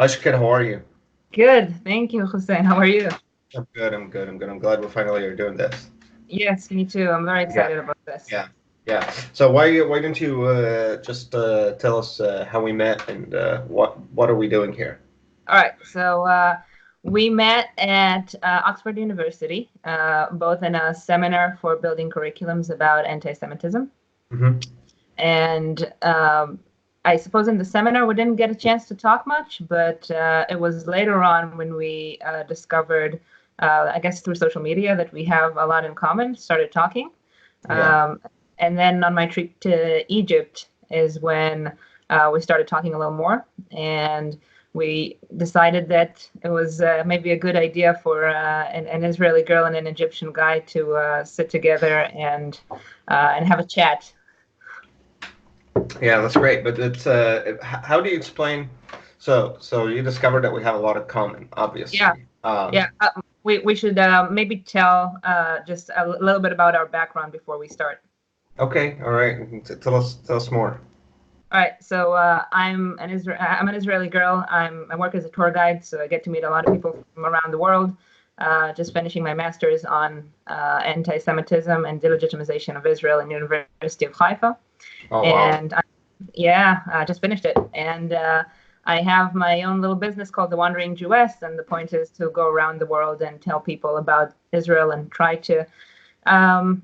Hi, Shakked, how are you? Good. Thank you, Hussein. How are you? I'm good, I'm good, I'm good. I'm glad we're finally are doing this. Yes, me too. I'm very Yeah, excited about this. yeah, yeah. So why don't you just tell us how we met and what are we doing here? All right. We met at Oxford University, both in a seminar for building curriculums about anti-Semitism. Hmm. And I suppose in the seminar we didn't get a chance to talk much, but it was later on when we discovered, I guess through social media, that we have a lot in common, started talking. Yeah. Um, and then on my trip to Egypt is when we started talking a little more, and we decided that it was maybe a good idea for an Israeli girl and an Egyptian guy to sit together and have a chat. Yeah, that's great. But how do you explain? So you discovered that we have a lot in common, Yeah, obviously. yeah. We should maybe tell just a little bit about our background before we start. Okay, all right. Tell us more. All right, so I'm an Israeli girl. I work as a tour guide, so I get to meet a lot of people from around the world. Just finishing my master's on anti-Semitism and delegitimization of Israel in University of Haifa, Oh wow. and yeah, I just finished it, and I have my own little business called The Wandering Jewess, and the point is to go around the world and tell people about Israel and um,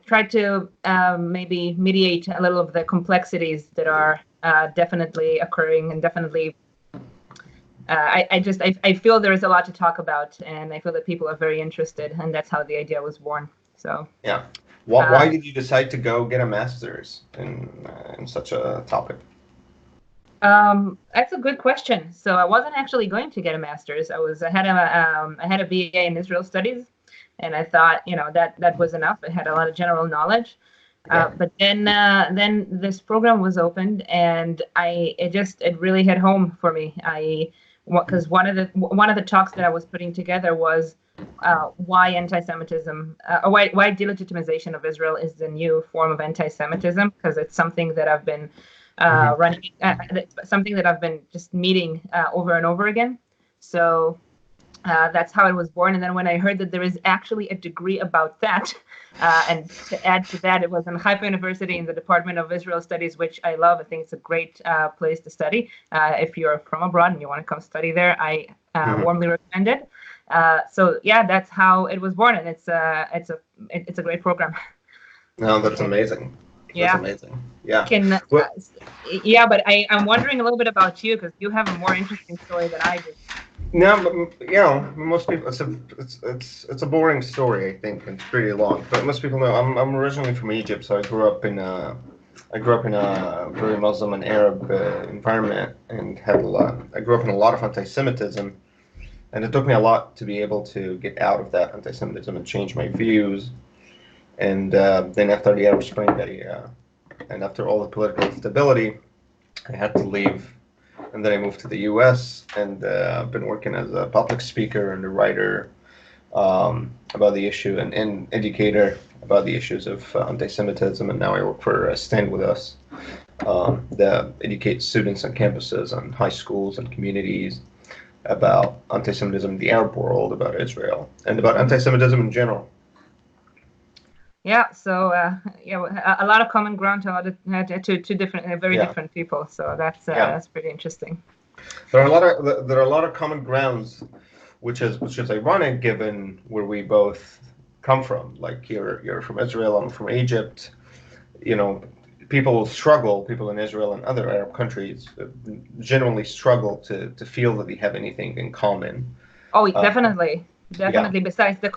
try to maybe mediate a little of the complexities that are definitely occurring and definitely. I feel there is a lot to talk about, and I feel that people are very interested, and that's how the idea was born. So. Yeah. Why Um, did you decide to go get a master's in such a topic? that's a good question. So I wasn't actually going to get a master's. I had a BA in Israel studies, and I thought that was enough. I had a lot of general knowledge. Yeah. But then this program was opened, and it really hit home for me. I Because one of the talks that I was putting together was why anti-Semitism, or why delegitimization of Israel is the new form of anti-Semitism, because it's something that I've been Hmm. something that I've been just meeting over and over again. So that's how it was born. And then when I heard that there is actually a degree about that, and to add to that, it was in Haifa University in the Department of Israel Studies, which I love. I think it's a great place to study. If you're from abroad and you want to come study there, I Hmm. warmly recommend it. So yeah, that's how it was born, and it's a great program. No, that's amazing. That's Yeah. amazing. Yeah. Can Well, Yeah, but I'm wondering a little bit about you because you have a more interesting story than I do. no, but most people it's a boring story. I think it's pretty long, but most people know I'm originally from Egypt, so I grew up in a very Muslim and Arab environment, and I grew up in a lot of anti-Semitism, and it took me a lot to be able to get out of that anti-Semitism and change my views. And then after the Arab Spring, and after all the political instability, I had to leave, and then I moved to the U.S. and I've been working as a public speaker and a writer about the issue and educator about the issues of anti-Semitism. And now I work for Stand With Us that educates students on campuses and high schools and communities about anti-Semitism in the Arab world, about Israel, and about anti-Semitism in general. Yeah, so yeah, a lot of common ground to two different, very Yeah, different people. So yeah. that's pretty interesting. There are a lot of common grounds, which is ironic given where we both come from. Like you're from Israel, I'm from Egypt. You know, people in Israel and other Arab countries generally struggle to feel that they have anything in common. Oh, Uh, definitely, yeah, definitely. Besides the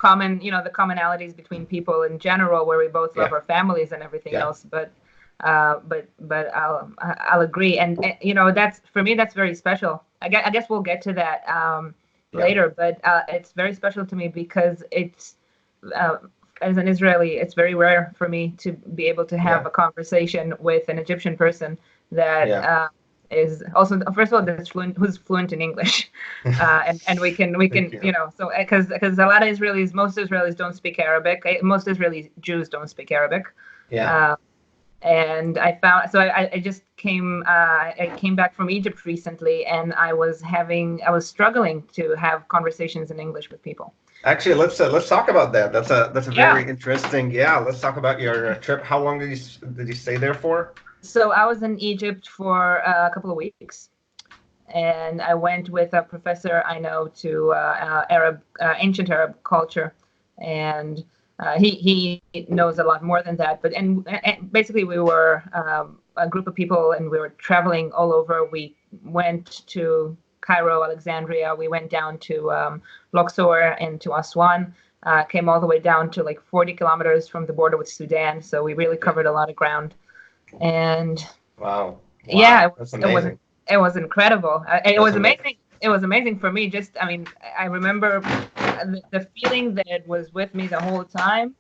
the commonalities between people in general, where we both love yeah, our families and everything yeah, else. But I'll agree, and that's for me that's very special. I guess we'll get to that yeah, later, but it's very special to me because uh, as an Israeli, it's very rare for me to be able to yeah, have a conversation with an Egyptian person that yeah. is also, first of all, who's fluent in English, and we can Thank you. so because a lot of Israelis, most Israelis don't speak Arabic. Most Israeli Jews don't speak Arabic. Yeah, Uh, And I just I came back from Egypt recently, and I was struggling to have conversations in English with people. Actually, let's talk about that. That's a Yeah. very interesting. Yeah, let's talk about your trip. How long did you stay there for? So I was in Egypt for a couple of weeks, and I went with a professor I know to ancient Arab culture, and he knows a lot more than that. But and basically we were a group of people, and we were traveling all over. We went to Cairo, Alexandria. We went down to Luxor and to Aswan. Came all the way down to like 40 kilometers from the border with Sudan. So we really covered a lot of ground. And Wow. yeah, Wow. That's amazing. it was incredible. It That's was amazing. amazing. It was amazing for me. Just, I mean, I remember the feeling that was with me the whole time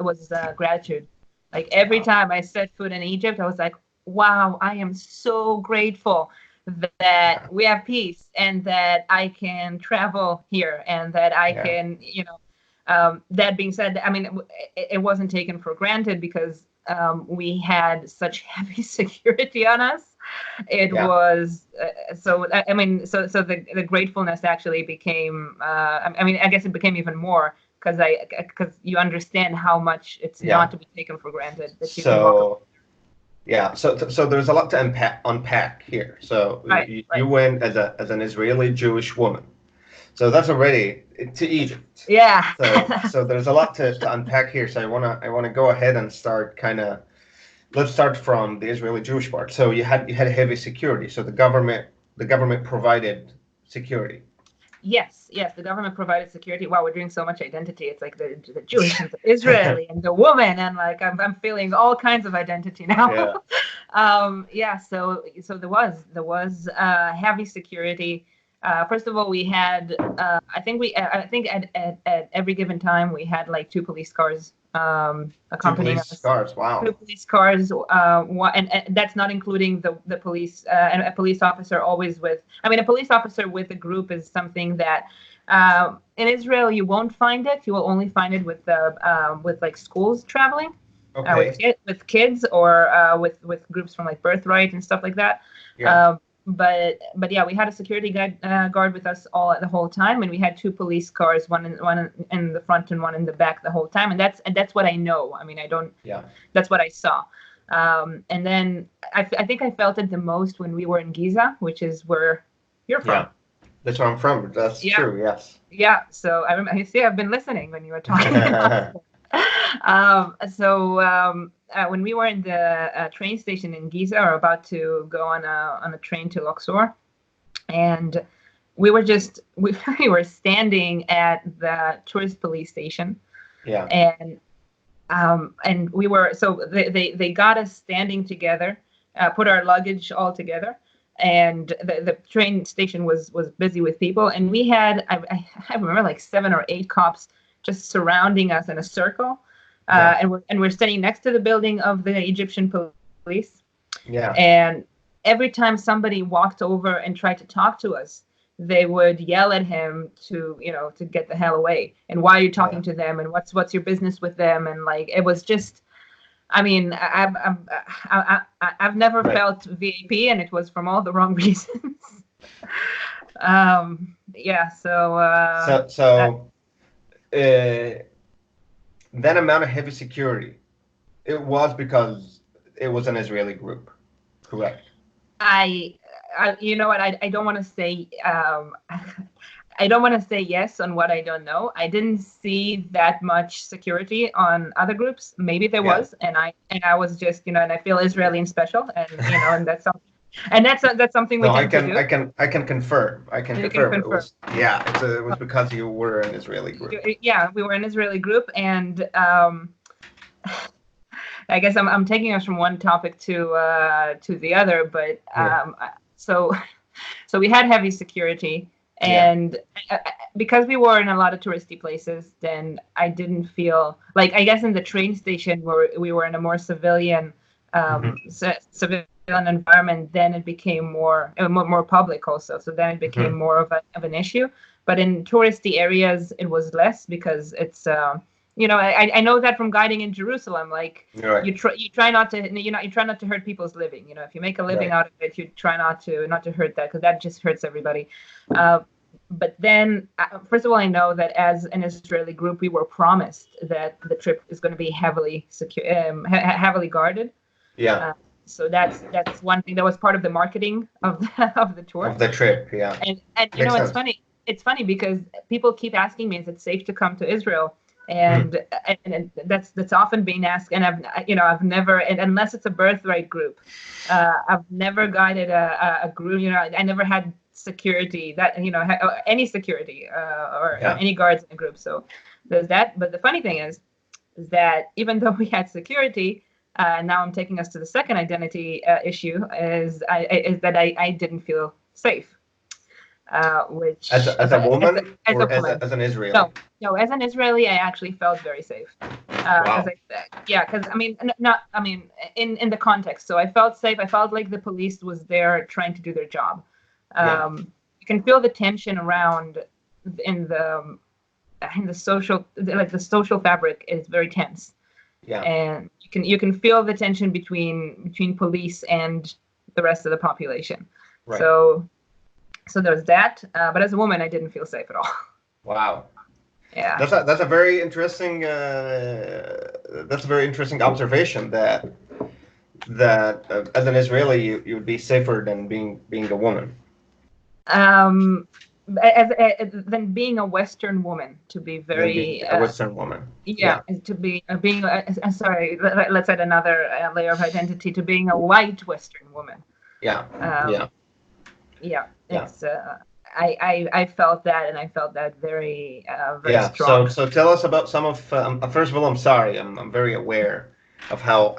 was gratitude. Like every Wow. time I set foot in Egypt, I was like, wow, I am so grateful that we have peace and that I can travel here and that I Yeah. can, that being said, I mean, it wasn't taken for granted because we had such heavy security on us. It Yeah. was I mean, so the gratefulness actually became. I mean, I guess it became even more because you understand how much it's Yeah. not to be taken for granted that you can walk. So yeah. So there's a lot to unpack here. So Right, you right. went as an Israeli Jewish woman. So that's already to Egypt. Yeah. So there's a lot to unpack here. So I wanna go ahead and start kind of. Let's start from the Israeli Jewish part. So you had heavy security. So the government provided security. Yes, yes, the government provided security. Wow, we're doing so much identity. It's like the Jewish and the Israeli and the woman, and like I'm feeling all kinds of identity now. Yeah. Yeah, so there was heavy security. First of all, we had I think at every given time we had like two police cars Two accompanying police us. cars. Two Wow. police cars, and that's not including the police and a police officer always with. I mean, a police officer with a group is something that in Israel you won't find it. You will only find it with like schools traveling, Okay. with kids or with groups from like Birthright and stuff like that. Yeah. Um, but yeah, we had a security guard with us all the whole time, and we had two police cars, one in the front and one in the back the whole time, and that's what I know. I mean, I don't. Yeah. That's what I saw. And then I think I felt it the most when we were in Giza, which is where you're from. Yeah. That's where I'm from. That's Yeah, true. Yes. yeah. So I remember. You see, I've been listening when you were talking about it. When we were in the train station in Giza, or about to go on a train to Luxor, and we were just we were standing at the tourist police station, Yeah. and we were so they got us standing together, put our luggage all together, and the train station was busy with people, and we had I remember like 7 or 8 cops just surrounding us in a circle, Yeah. and we're standing next to the building of the Egyptian police, Yeah. and every time somebody walked over and tried to talk to us, they would yell at him to get the hell away. And why are you Yeah. talking to them? And what's your business with them? And like it was just, I mean, I've never Right. felt VIP, and it was from all the wrong reasons. Yeah. So uh, that amount of heavy security, it was because it was an Israeli group, correct? I, you know what? I don't want to say. I don't want to say yes on what I don't know. I didn't see that much security on other groups. Maybe there Yeah. was, and I was just, and I feel Israeli and special, and that's something, and that's something we No, I tend to can do. I can I can confirm. I can You can confirm. It confirm. was it was because you were an Israeli group. Yeah, we were an Israeli group, and I guess I'm taking us from one topic to the other, but Yeah. so so we had heavy security, Yeah. and because we were in a lot of touristy places, then I didn't feel like, I guess in the train station where we were in a more civilian Hmm. civilian environment, then it became more public also. So then it became Hmm. more of an issue. But in touristy areas, it was less because I know that from guiding in Jerusalem. Like Right. you try not to you try not to hurt people's living. If you make a living Right. out of it, you try not to hurt that, because that just hurts everybody. But then, first of all, I know that as an Israeli group, we were promised that the trip is going to be heavily secure, heavily guarded. Yeah. So that's one thing that was part of the marketing of the tour. Of the trip, yeah. And Makes it's sense. funny. It's funny because people keep asking me, is it safe to come to Israel? And that's often being asked. And I've never, unless it's a birthright group, I've never guided a group. I never had security that any security or any guards in the group. So there's that. But the funny thing is that even though we had security, now I'm taking us to the second identity issue, is that I didn't feel safe. Which as a woman as or a woman. as an Israeli? No, as an Israeli, I actually felt very safe. Wow. Because in the context. So I felt safe. I felt like the police was there trying to do their job. You can feel the tension around in the social, like the social fabric is very tense. Yeah. And you can feel the tension between police and the rest of the population. Right. So there's that. But as a woman, I didn't feel safe at all. Wow. Yeah. That's a very interesting observation that as an Israeli you would be safer than being a woman. Than being a Western woman, to be very a Western woman. Yeah. To be being sorry. Let's add another layer of identity, to being a white Western woman. Yeah. It's I felt that, and I felt that very strong. So tell us about some of. First of all, I'm sorry. I'm very aware of how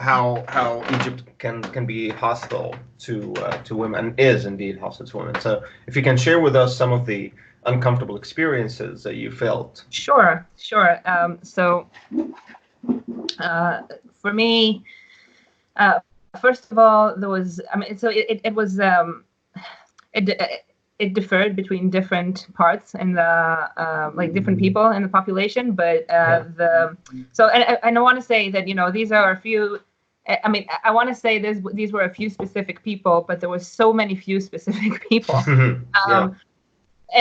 Egypt can be hostile to women, and is indeed hostile to women. So if you can share with us some of the uncomfortable experiences that you felt. Sure. So for me, first of all, there was. So it was. It differed between different parts and like different people in the population, but and I want to say that these are a few. I want to say these were a few specific people, but there were so many few specific people.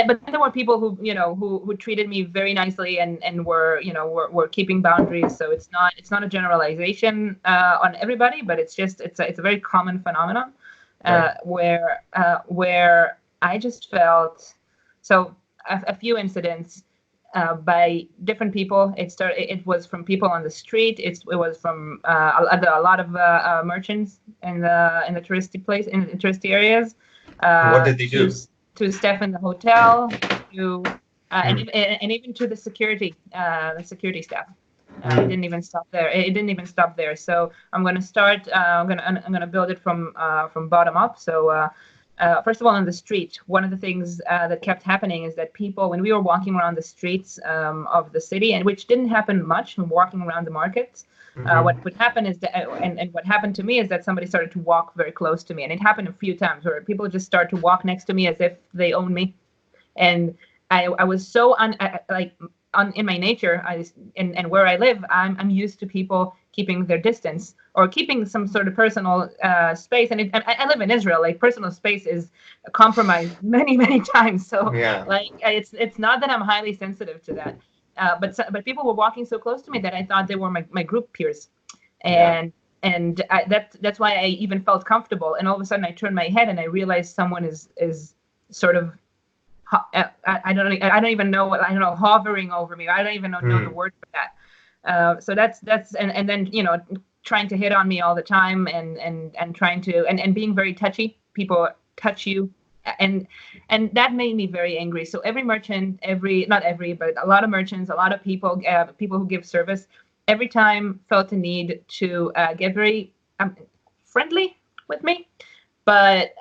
But there were people who treated me very nicely and were keeping boundaries. So it's not a generalization on everybody, but it's a very common phenomenon where I just felt so a few incidents by different people. It was from people on the street. It was from a lot of merchants in the touristy areas. What did they do? To staff in the hotel, and even to the security staff. It didn't even stop there. It didn't even stop there. So I'm going to start. I'm going to build it from bottom up. So. First of all, on the street, one of the things that kept happening is that people, when we were walking around the streets of the city, and which didn't happen much when walking around the markets, what would happen is that, and what happened to me is that somebody started to walk very close to me, and it happened a few times where people just start to walk next to me as if they own me, and I was so in my nature, and where I live, I'm used to people keeping their distance or keeping some sort of personal space. And I live in Israel. Like, personal space is compromised many times. So it's not that I'm highly sensitive to that. But people were walking so close to me that I thought they were my group peers, and that's why I even felt comfortable. And all of a sudden, I turned my head and I realized someone is sort of. I don't even know what hovering over me. I don't even know the word for that. So that's and then trying to hit on me all the time and trying to and being very touchy. People touch you, and that made me very angry. So every merchant, not every, but a lot of merchants, a lot of people who give service, every time felt a need to get very friendly with me. But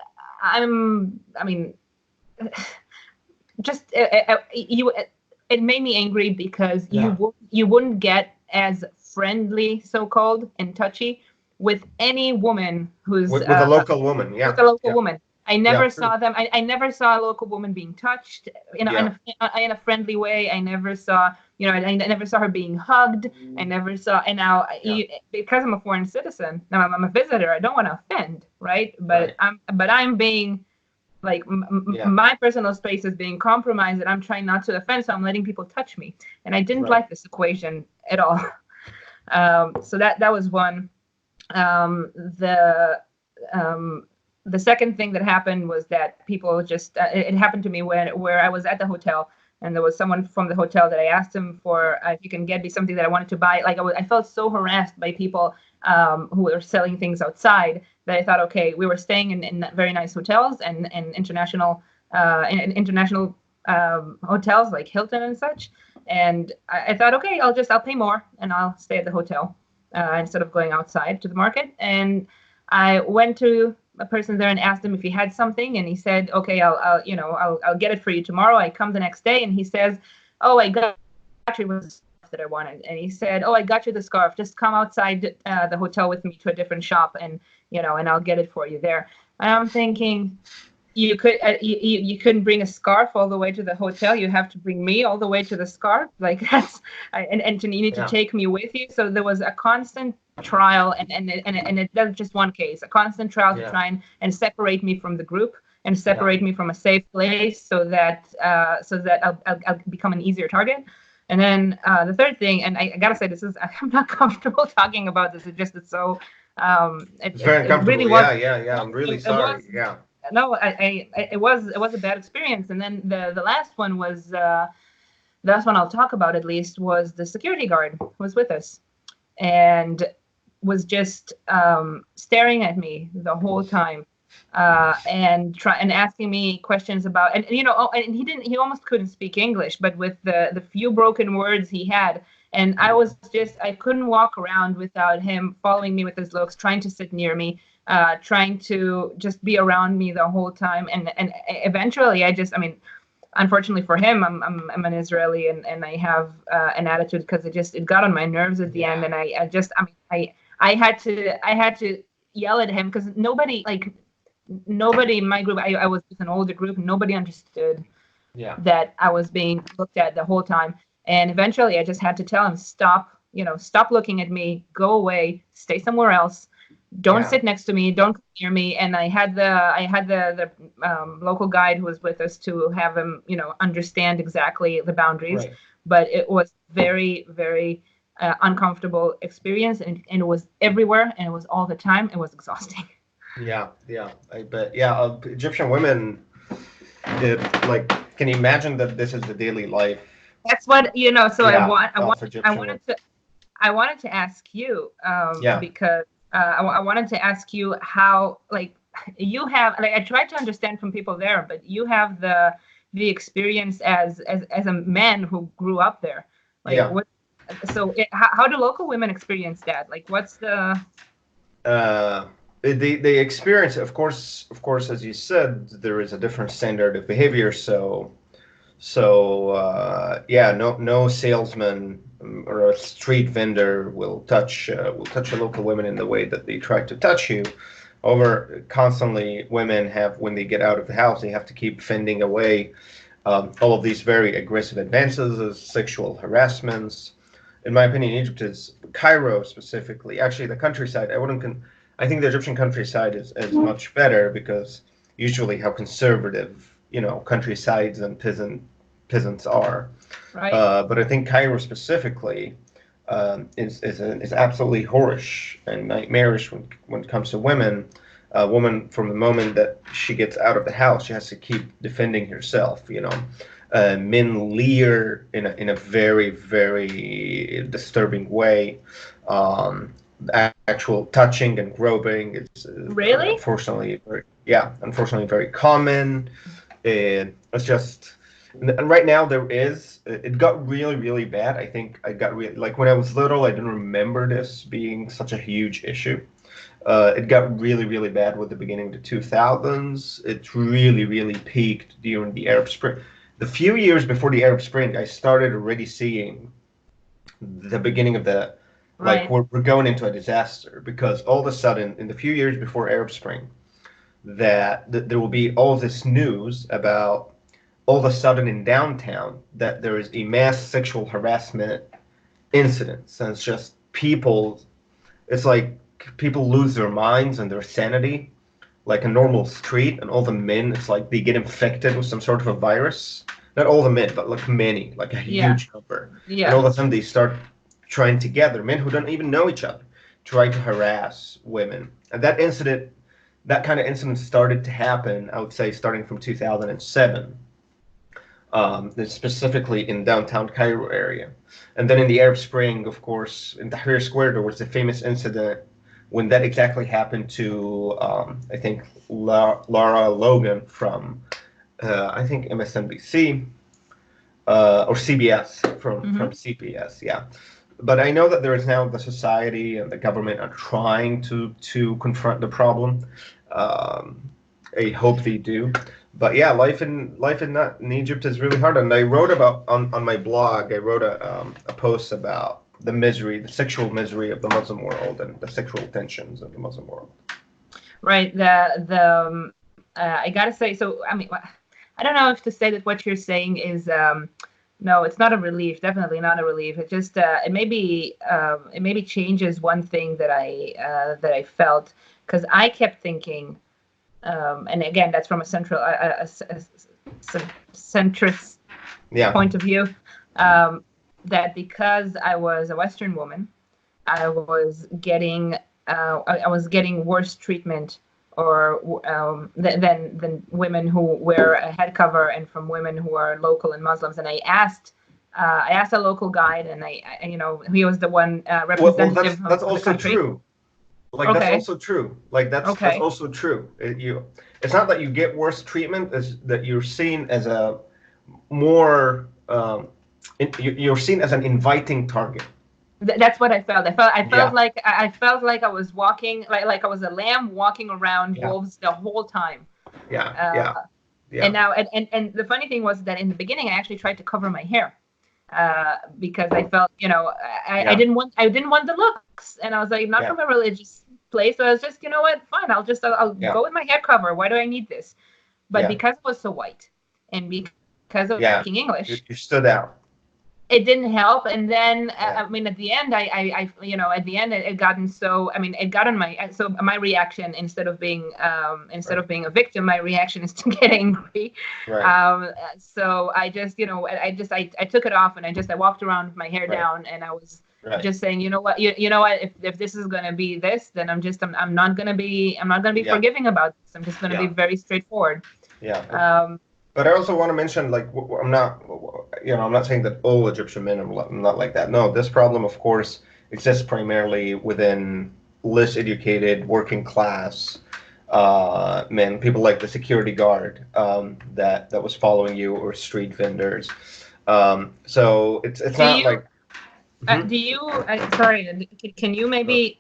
it made me angry because you wouldn't get as friendly, so-called, and touchy with any woman who's with a local woman, with a local woman. I Yeah, never true. saw them. I never saw a local woman being touched Yeah, in a friendly way. I never saw, I never saw her being hugged. I never saw, and now yeah, because I'm a foreign citizen, now I'm a visitor. I don't want to offend, right? But right. I'm being like Yeah, my personal space is being compromised, and I'm trying not to offend, so I'm letting people touch me, and I didn't right. like this equation at all. So that was one. Um, the um, the second thing that happened was that people just it happened to me where I was at the hotel, and there was someone from the hotel that I asked him for if you can get me something that I wanted to buy. Like I felt so harassed by people who were selling things outside that I thought, okay, we were staying in very nice hotels and international hotels like Hilton and such. And I thought, okay, I'll pay more and I'll stay at the hotel instead of going outside to the market. And I went to a person there and asked him if he had something, and he said, "Okay, I'll get it for you tomorrow." I come the next day, and he says, "Oh, I got you the scarf that I wanted." And he said, "Oh, I got you the scarf. Just come outside the hotel with me to a different shop, and and I'll get it for you there." And I'm thinking, you couldn't bring a scarf all the way to the hotel. You have to bring me all the way to the scarf. Like that's and you need to Yeah, take me with you. So there was a constant trial, and it that's just one case, a constant trial to yeah, try and separate me from the group and yeah, separate me from a safe place, so that I'll become an easier target. And then the third thing, and I gotta say, I'm not comfortable talking about this. It's so it's very it really uncomfortable. was Yeah, yeah, yeah. I'm really it was sorry. Yeah, no, it was a bad experience. And then the last one was the last one I'll talk about at least was the security guard who was with us and was just staring at me the whole time and asking me questions about and he almost couldn't speak English, but with the few broken words he had. And I couldn't walk around without him following me with his looks, trying to sit near me, trying to just be around me the whole time. And eventually I mean, unfortunately for him, I'm an Israeli, and I have an attitude because it got on my nerves at the end. yeah, And I had to yell at him because nobody in my group, I was with an older group, nobody understood yeah, that I was being looked at the whole time. And eventually I just had to tell him, stop looking at me, go away, stay somewhere else. Don't yeah. sit next to me, don't come near me. And I had the local guide who was with us to have him, understand exactly the boundaries. Right. But it was very, very uncomfortable experience, and it was everywhere, and it was all the time. It was exhausting. Yeah, yeah. I bet. Yeah, Egyptian women. Like, can you imagine that this is the daily life? That's what So I Yeah, want, I of wanted, I Egyptian women. wanted to, I wanted to ask you, Yeah, because I wanted to ask you how, like, you have, like, I tried to understand from people there, but you have the experience as a man who grew up there. Like, yeah. how do local women experience that? Like, what's the Uh, the experience, of course, as you said, there is a different standard of behavior. So yeah, no salesman or a street vendor will touch a local women in the way that they try to touch you. Over constantly, women have when they get out of the house, they have to keep fending away all of these very aggressive advances as sexual harassments. In my opinion, Egypt is Cairo specifically. Actually, the countryside. I think the Egyptian countryside is much better because usually how conservative countrysides and peasants are. right? But I think Cairo specifically is absolutely whorish and nightmarish when it comes to women. A woman, from the moment that she gets out of the house, she has to keep defending herself. Men leer in a very very disturbing way. Um, Actual touching and groping is Really? unfortunately very common. It's just, and right now it got really really bad. I think I got really, like, when I was little, I didn't remember this being such a huge issue. It got really really bad with the beginning of the 2000s. It really really peaked during the Arab Spring. The few years before the Arab Spring, I started already seeing the beginning of the, like, Right. we're going into a disaster, because all of a sudden, in the few years before Arab Spring, that there will be all this news about all of a sudden in downtown that there is a mass sexual harassment incidents, and it's just people. It's like people lose their minds and their sanity, like a normal street, and all the men, it's like they get infected with some sort of a virus. Not all the men, but like many, like a Yeah. huge number. And Yeah. all of a sudden they start trying together, men who don't even know each other, try to harass women. And that kind of incident started to happen, I would say, starting from 2007, specifically in downtown Cairo area. And then in the Arab Spring, of course, in Tahrir Square, there was the famous incident when that exactly happened to, I think, Lara Logan from, I think, MSNBC, or CBS, from CBS, yeah. But I know that there is now the society and the government are trying to confront the problem. Um, I hope they do. But yeah, life in Egypt is really hard. And I wrote about on my blog. I wrote a post about the misery, the sexual misery of the Muslim world, and the sexual tensions of the Muslim world. Right. I gotta say, so I mean, I don't know if to say that what you're saying is no, it's not a relief. Definitely not a relief. It just it maybe changes one thing that I felt, because I kept thinking, and again, that's from a centrist Yeah. point of view, that because I was a Western woman, I was getting worse treatment or than women who wear a head cover, and from women who are local and Muslims. And I asked a local guide, and he was the one representative That's of the also country. true. Like Okay. that's also true. Like that's Okay. also true. It's not that you get worse treatment; it's that you're seen as a more you're seen as an inviting target. That's what I felt. I felt Yeah. like I was walking like I was a lamb walking around Yeah. wolves the whole time. Yeah. Uh, Yeah. And now, and the funny thing was that in the beginning, I actually tried to cover my hair, because I felt, I didn't want the looks, and I was like, not Yeah. from a religious place. So I was just, you know what, fine, I'll Yeah. go with my hair cover. Why do I need this? But Yeah. because it was so white, and because of Yeah. speaking English, You stood out. it didn't help. And then Yeah. I mean, at the end, at the end, it gotten so, I mean, it got on my, so my reaction, instead of being a victim, my reaction is to get angry. Right. So I just, I took it off, and I walked around with my hair Right. down, and I was Right. just saying, you know what, if this is gonna be this, then I'm not gonna be Yeah. forgiving about this. I'm just gonna be Yeah. very straightforward. Yeah. But I also want to mention, like, I'm not saying that all Egyptian men are not like that. No, this problem, of course, exists primarily within less educated, working class men, people like the security guard that was following you, or street vendors. So it's Do not you like. do you sorry, can you maybe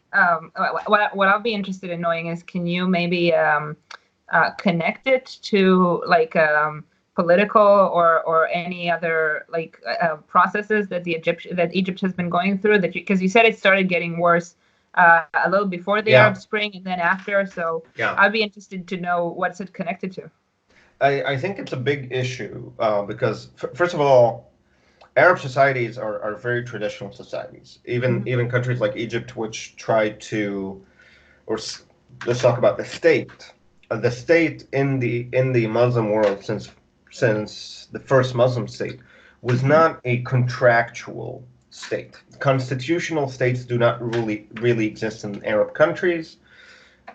what I'll be interested in knowing is, can you maybe connect it to like political or any other like processes that Egypt has been going through, because you said it started getting worse a little before the Yeah. Arab Spring and then after, so Yeah. I'd be interested to know what's it connected to. I think it's a big issue because, first of all, Arab societies are very traditional societies. Even countries like Egypt, which try to, let's talk about the state. The state in the Muslim world, since the first Muslim state, was not a contractual state. Constitutional states do not really exist in Arab countries,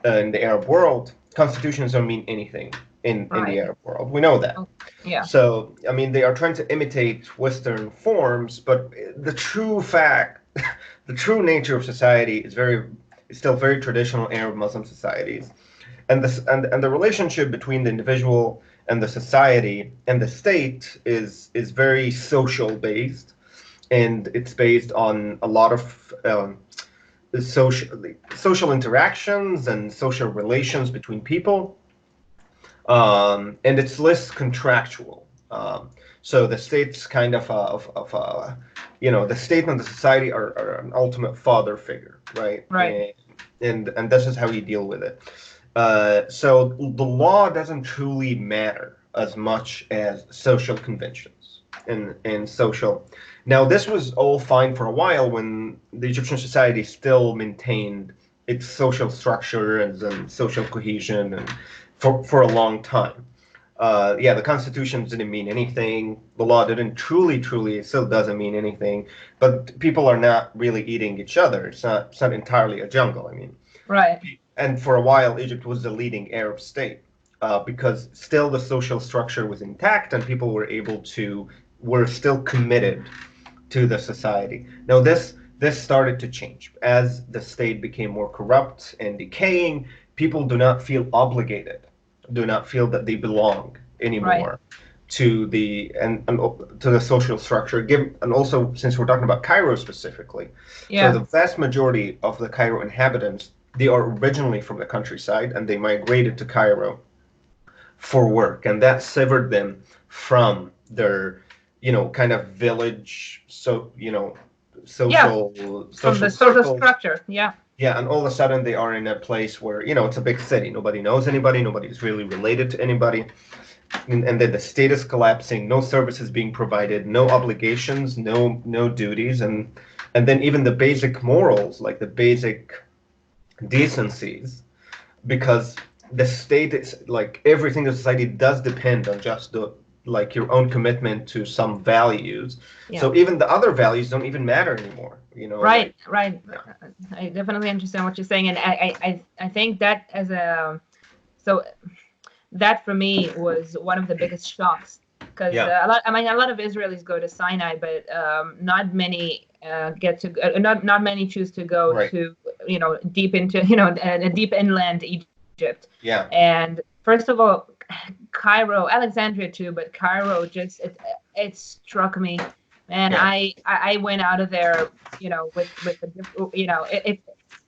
in the Arab world. Constitutions don't mean anything in the Right. Arab world. We know that. Oh, yeah. So, I mean, they are trying to imitate Western forms, but the true fact, the true nature of society is still very traditional Arab Muslim societies. And the relationship between the individual and the society and the state is very social based, and it's based on a lot of social interactions and social relations between people. And it's less contractual. So the state's kind of the state and the society are an ultimate father figure, right? Right. And this is how you deal with it. So the law doesn't truly matter as much as social conventions and social. Now, this was all fine for a while when the Egyptian society still maintained its social structure and social cohesion, and for a long time. Yeah, the Constitution didn't mean anything. The law didn't truly, it still doesn't mean anything. But people are not really eating each other. It's not entirely a jungle. I mean, Right. and for a while, Egypt was the leading Arab state because still the social structure was intact and people were still committed to the society. Now, this started to change as the state became more corrupt and decaying. People do not feel obligated, do not feel that they belong Right. anymore to and to the social structure. And also, since we're talking about Cairo specifically, so Yeah. the vast majority of the Cairo inhabitants, they are originally from the countryside and they migrated to Cairo for work, and that severed them from their, kind of village, Yeah. From social the social circles. structure. Yeah. Yeah, and all of a sudden they are in a place where, it's a big city. Nobody knows anybody, nobody's really related to anybody. And then the state is collapsing, no services being provided, no obligations, no duties, and then even the basic morals, like the basic decencies, because the state is like everything in society does depend on just the like your own commitment to some values. Yeah. So even the other values don't even matter anymore. Right. Like, Right. yeah, I definitely understand what you're saying, and I think that as a so that for me was one of the biggest shocks because yeah, a lot of Israelis go to Sinai, but not many get to not many choose to go right, to deep into a deep inland Egypt. yeah, And first of all, Cairo, Alexandria too, but Cairo just it struck me. And yeah, I went out of there, with the,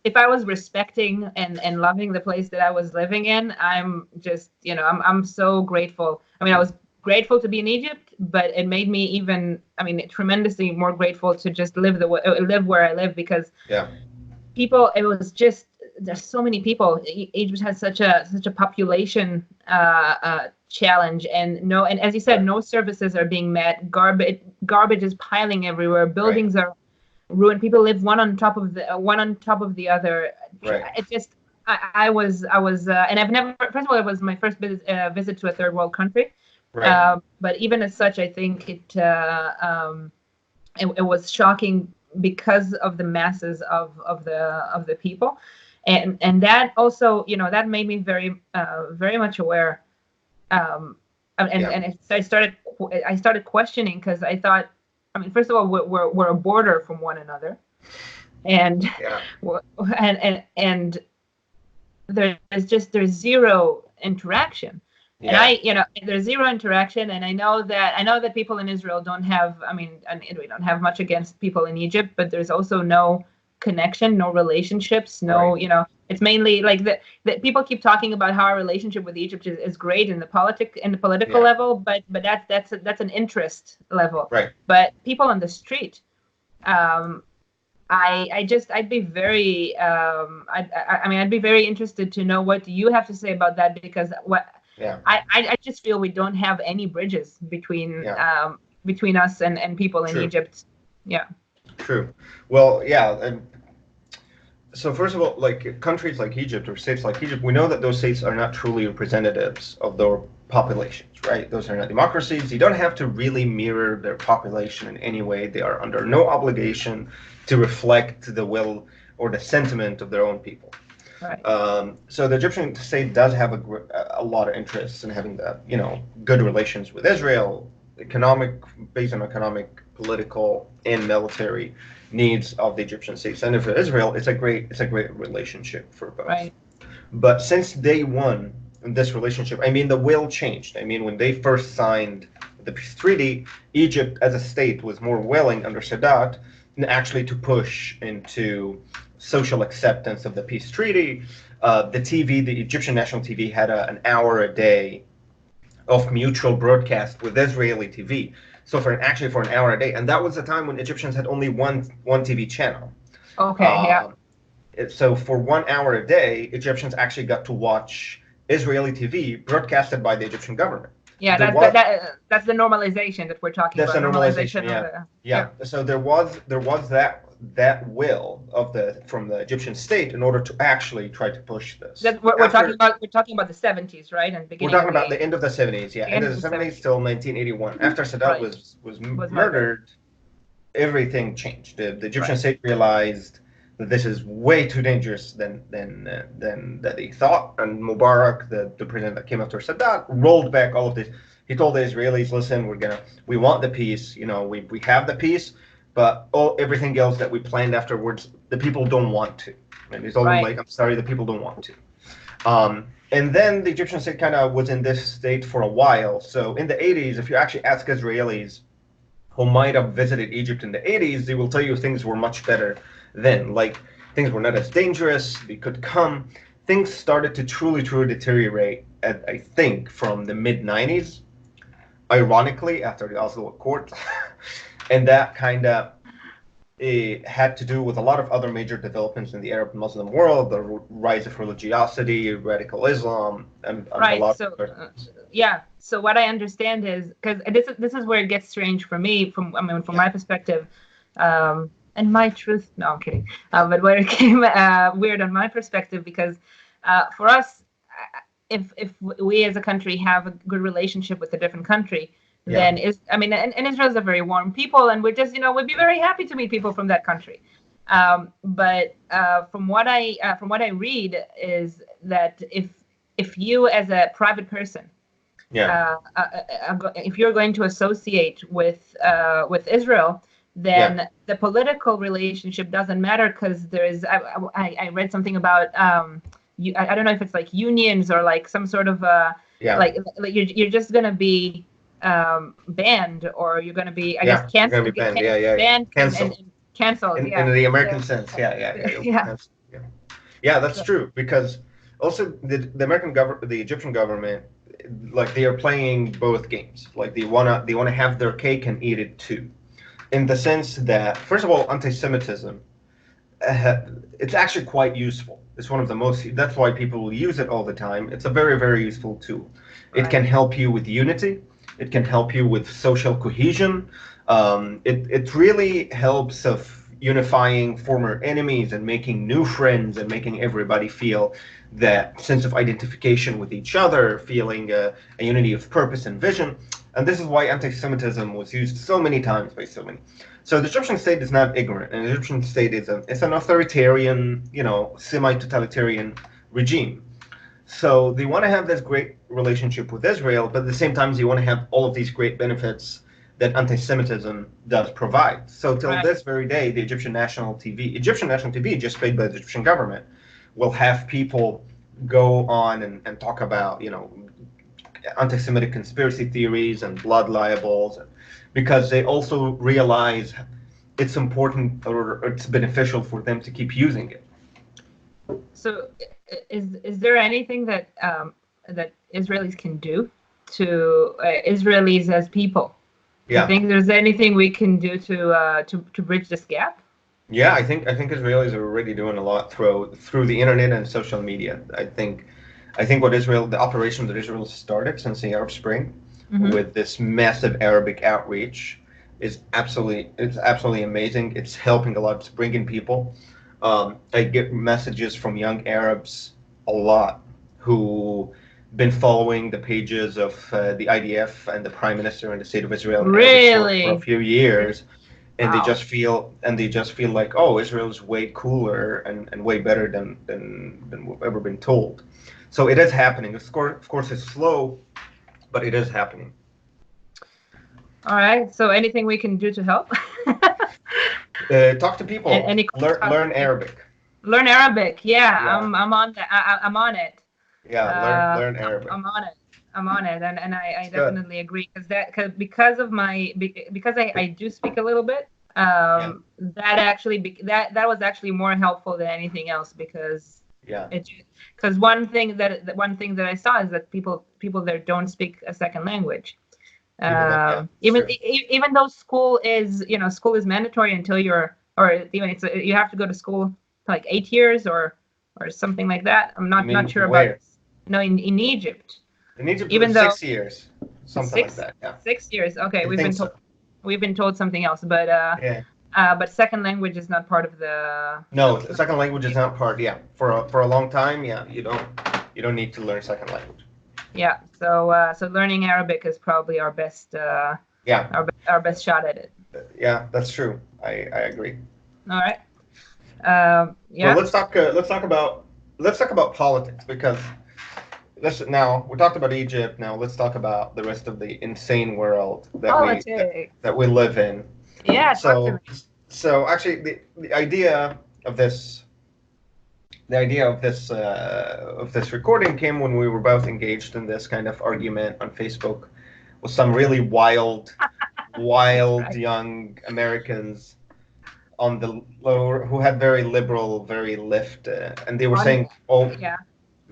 if I was respecting and loving the place that I was living in, I'm just, I'm so grateful. I mean, I was grateful to be in Egypt, but it made me even, I mean, tremendously more grateful to just live where I live, because yeah, people, it was just, there's so many people. Egypt has such a population challenge, and as you said, right, no services are being met. Garbage is piling everywhere. right, Buildings are ruined. People live one on top of the other. right, It just, I was, and I've never. First of all, it was my first visit to a third world country. right, But even as such, I think it was shocking because of the masses of the people, and that also, that made me very much aware. And yeah, and I started questioning, because I thought, I mean, first of all, we're a border from one another, and yeah, and there's zero interaction. And yeah, there's zero interaction, and I know that people in Israel don't have, I mean, and we don't have much against people in Egypt, but there's also no connection, no relationships, right, no, it's mainly like that people keep talking about how our relationship with Egypt is great in the political yeah, level, but that's an interest level. right. But people on the street, um, I'd be very I mean, I'd be very interested to know what you have to say about that, because what Yeah, I just feel we don't have any bridges yeah, between us and people in true, Egypt. Yeah. true. Well, yeah, and so first of all, like countries like Egypt or states like Egypt, we know that those states are not truly representatives of their populations, right? Those are not democracies. You don't have to really mirror their population in any way. They are under no obligation to reflect the will or the sentiment of their own people. Right. So the Egyptian state does have a lot of interest in having good relations with Israel, based on economic, political, and military needs of the Egyptian state. And for Israel, it's a great relationship for both. Right. But since day one in this relationship, I mean, the will changed. I mean, when they first signed the peace treaty, Egypt as a state was more willing under Sadat actually to push into social acceptance of the peace treaty. The Egyptian national TV, had an hour a day of mutual broadcast with Israeli TV. So for an hour a day, and that was a time when Egyptians had only one TV channel. Okay. Yeah. Uh, So for 1 hour a day, Egyptians actually got to watch Israeli TV broadcasted by the Egyptian government. Yeah, There was that's the normalization that we're talking That's a about. normalization, Normalization of yeah, the yeah. So there was that will of the from the Egyptian state in order to actually try to push this. that we're talking After about. We're talking about the 70s, right, and We're beginning talking of about the the end of the 70s, yeah, end end of of the the 70s 70s, till 1981. After Saddam right? was Was murdered, murdered, everything changed. The Egyptian right? state realized that this is way too dangerous than that they thought. And Mubarak, the president that came after Saddam, rolled back all of this. He told the Israelis, "Listen, we want the peace. We have the peace, but everything else that we planned afterwards, the people don't want to." And he told them, Right. like, "I'm sorry, the people don't want to." And then the Egyptian state kind of was in this state for a while. So in the 80s, if you actually ask Israelis who might have visited Egypt in the 80s, they will tell you things were much better then. Like, things were not as dangerous, they could come. Things started to truly, truly deteriorate, I think, from the mid 90s, ironically, after the Oslo Accord. And that kind of had to do with a lot of other major developments in the Arab Muslim world, the rise of religiosity, radical Islam, and a Right. lot of So, other things. yeah. So what I understand is because this is where it gets strange for me, from Yeah. my perspective, and my truth. No, I'm kidding. But where it came weird on my perspective, because for us, if we as a country have a good relationship with a different country, Yeah. then and Israel is a very warm people, and we'd we'd be very happy to meet people from that country. But from what I read is that if you as a private person, Yeah. if you're going to associate with Israel, Yeah. then the political relationship doesn't matter, because I read something about I don't know if it's like unions or like some sort of Yeah. like you're just gonna be banned, or you're gonna be, I guess, Yeah. You're gonna be banned. Yeah. Yeah. Yeah. banned Cancel. and canceled. In Yeah. the American So sense, yeah, yeah, yeah, you'll be yeah. canceled. Yeah, yeah, that's So, true. Because also the American government, the Egyptian government, like they are playing both games. Like they wanna have their cake and eat it too. In the sense that, first of all, anti-Semitism, uh, it's actually quite useful. It's one of the most. That's why people use it all the time. It's a very, very useful tool. It right. can help you with unity. It can help you with social cohesion. It really helps of unifying former enemies and making new friends and making everybody feel that sense of identification with each other, feeling a unity of purpose and vision. And this is why anti-Semitism was used so many times by so many. So the Egyptian state is not ignorant, and the Egyptian state it's an authoritarian, semi-totalitarian regime. So they want to have this great relationship with Israel, but at the same time, they want to have all of these great benefits that anti-Semitism does provide. So till Right. this very day, the Egyptian national TV, just paid by the Egyptian government, will have people go on and talk about, anti-Semitic conspiracy theories and blood libels, because they also realize it's important or it's beneficial for them to keep using it. So, is there anything that Israelis can do to Israelis as people? Do you Yeah, think there's anything we can do to bridge this gap? yeah. I think Israelis are already doing a lot through the internet and social media. I think the operation that Israel started since the Arab Spring, Mm-hmm. with this massive Arabic outreach, it's absolutely amazing. It's helping a lot. It's bringing people. I get messages from young Arabs a lot who been following the pages of the IDF and the Prime Minister and the State of Israel in Arabic for a Really? few years, and they Wow. just feel like, oh, Israel is way cooler and way better than we've ever been told. So it is happening. Of course, it's slow, but it is happening. All right. So anything we can do to help? Talk to And people. any talk to Learn people. Arabic. Learn Arabic. Yeah, Yeah, I'm on that. I'm on it. yeah. Learn Arabic. I'm on it. I'm on it, and I It's good. definitely agree, because of because I do speak a little bit. Yeah, That actually that was actually more helpful than anything else, because yeah. it because one thing that I saw is that people there don't speak a second language. People don't. Yeah, it's true. Even though school is mandatory until you're, or even you have to go to school like 8 years or something like that. I'm You not mean sure about where? this. No, in Egypt. In Egypt, it Even was though 6 years, something like six that. Yeah, 6 years. Okay, I think so. we've been told something else, Yeah. but second language is not part of the. No, the second language is not part. Yeah, for a long time. Yeah, you don't need to learn second language. Yeah, so learning Arabic is probably our best Yeah, our best shot at it. yeah, that's true. I agree. All right. Well, Yeah. let's talk about politics because this now we talked about Egypt. Now let's talk about the rest of the insane world Politics. that we live in. Yeah, talk to So me. so actually the idea of this of this recording came when we were both engaged in this kind of argument on Facebook with some really wild Right. young Americans on the lower who had very liberal, very left, and they were saying all Yeah.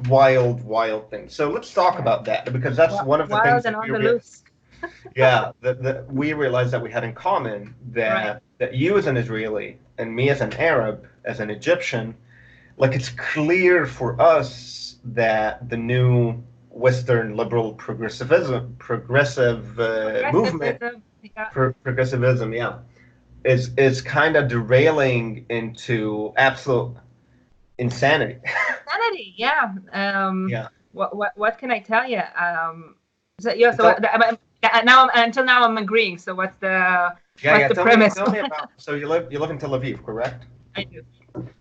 wild things. So let's talk Yeah. about that because that's one of the things Wild that and on the loose. that we realized that we had in common Right. that you as an Israeli and me as an Arab, as an Egyptian, like it's clear for us that the new Western liberal progressive movement, Yeah. progressivism, yeah, is kind of derailing into absolute insanity. Insanity. Yeah. Yeah. What can I tell you? So yeah. So Tell, now until now I'm agreeing. So what's the tell me premise? about. So you live in Tel Aviv, correct? I do.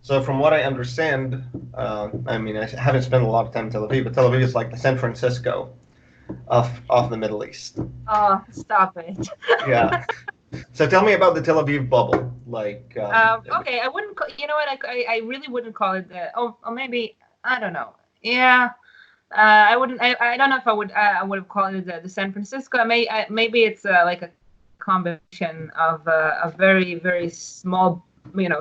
So from what I understand, I mean I haven't spent a lot of time in Tel Aviv, but Tel Aviv is like the San Francisco of the Middle East. Oh, stop it. Yeah. So tell me about the Tel Aviv bubble. Like. Okay, I wouldn't. You know what? I really wouldn't call it the. Oh, or maybe I don't know. Yeah. I wouldn't. I don't know if I would. I would have called it the San Francisco. Maybe it's like a combination of a very small,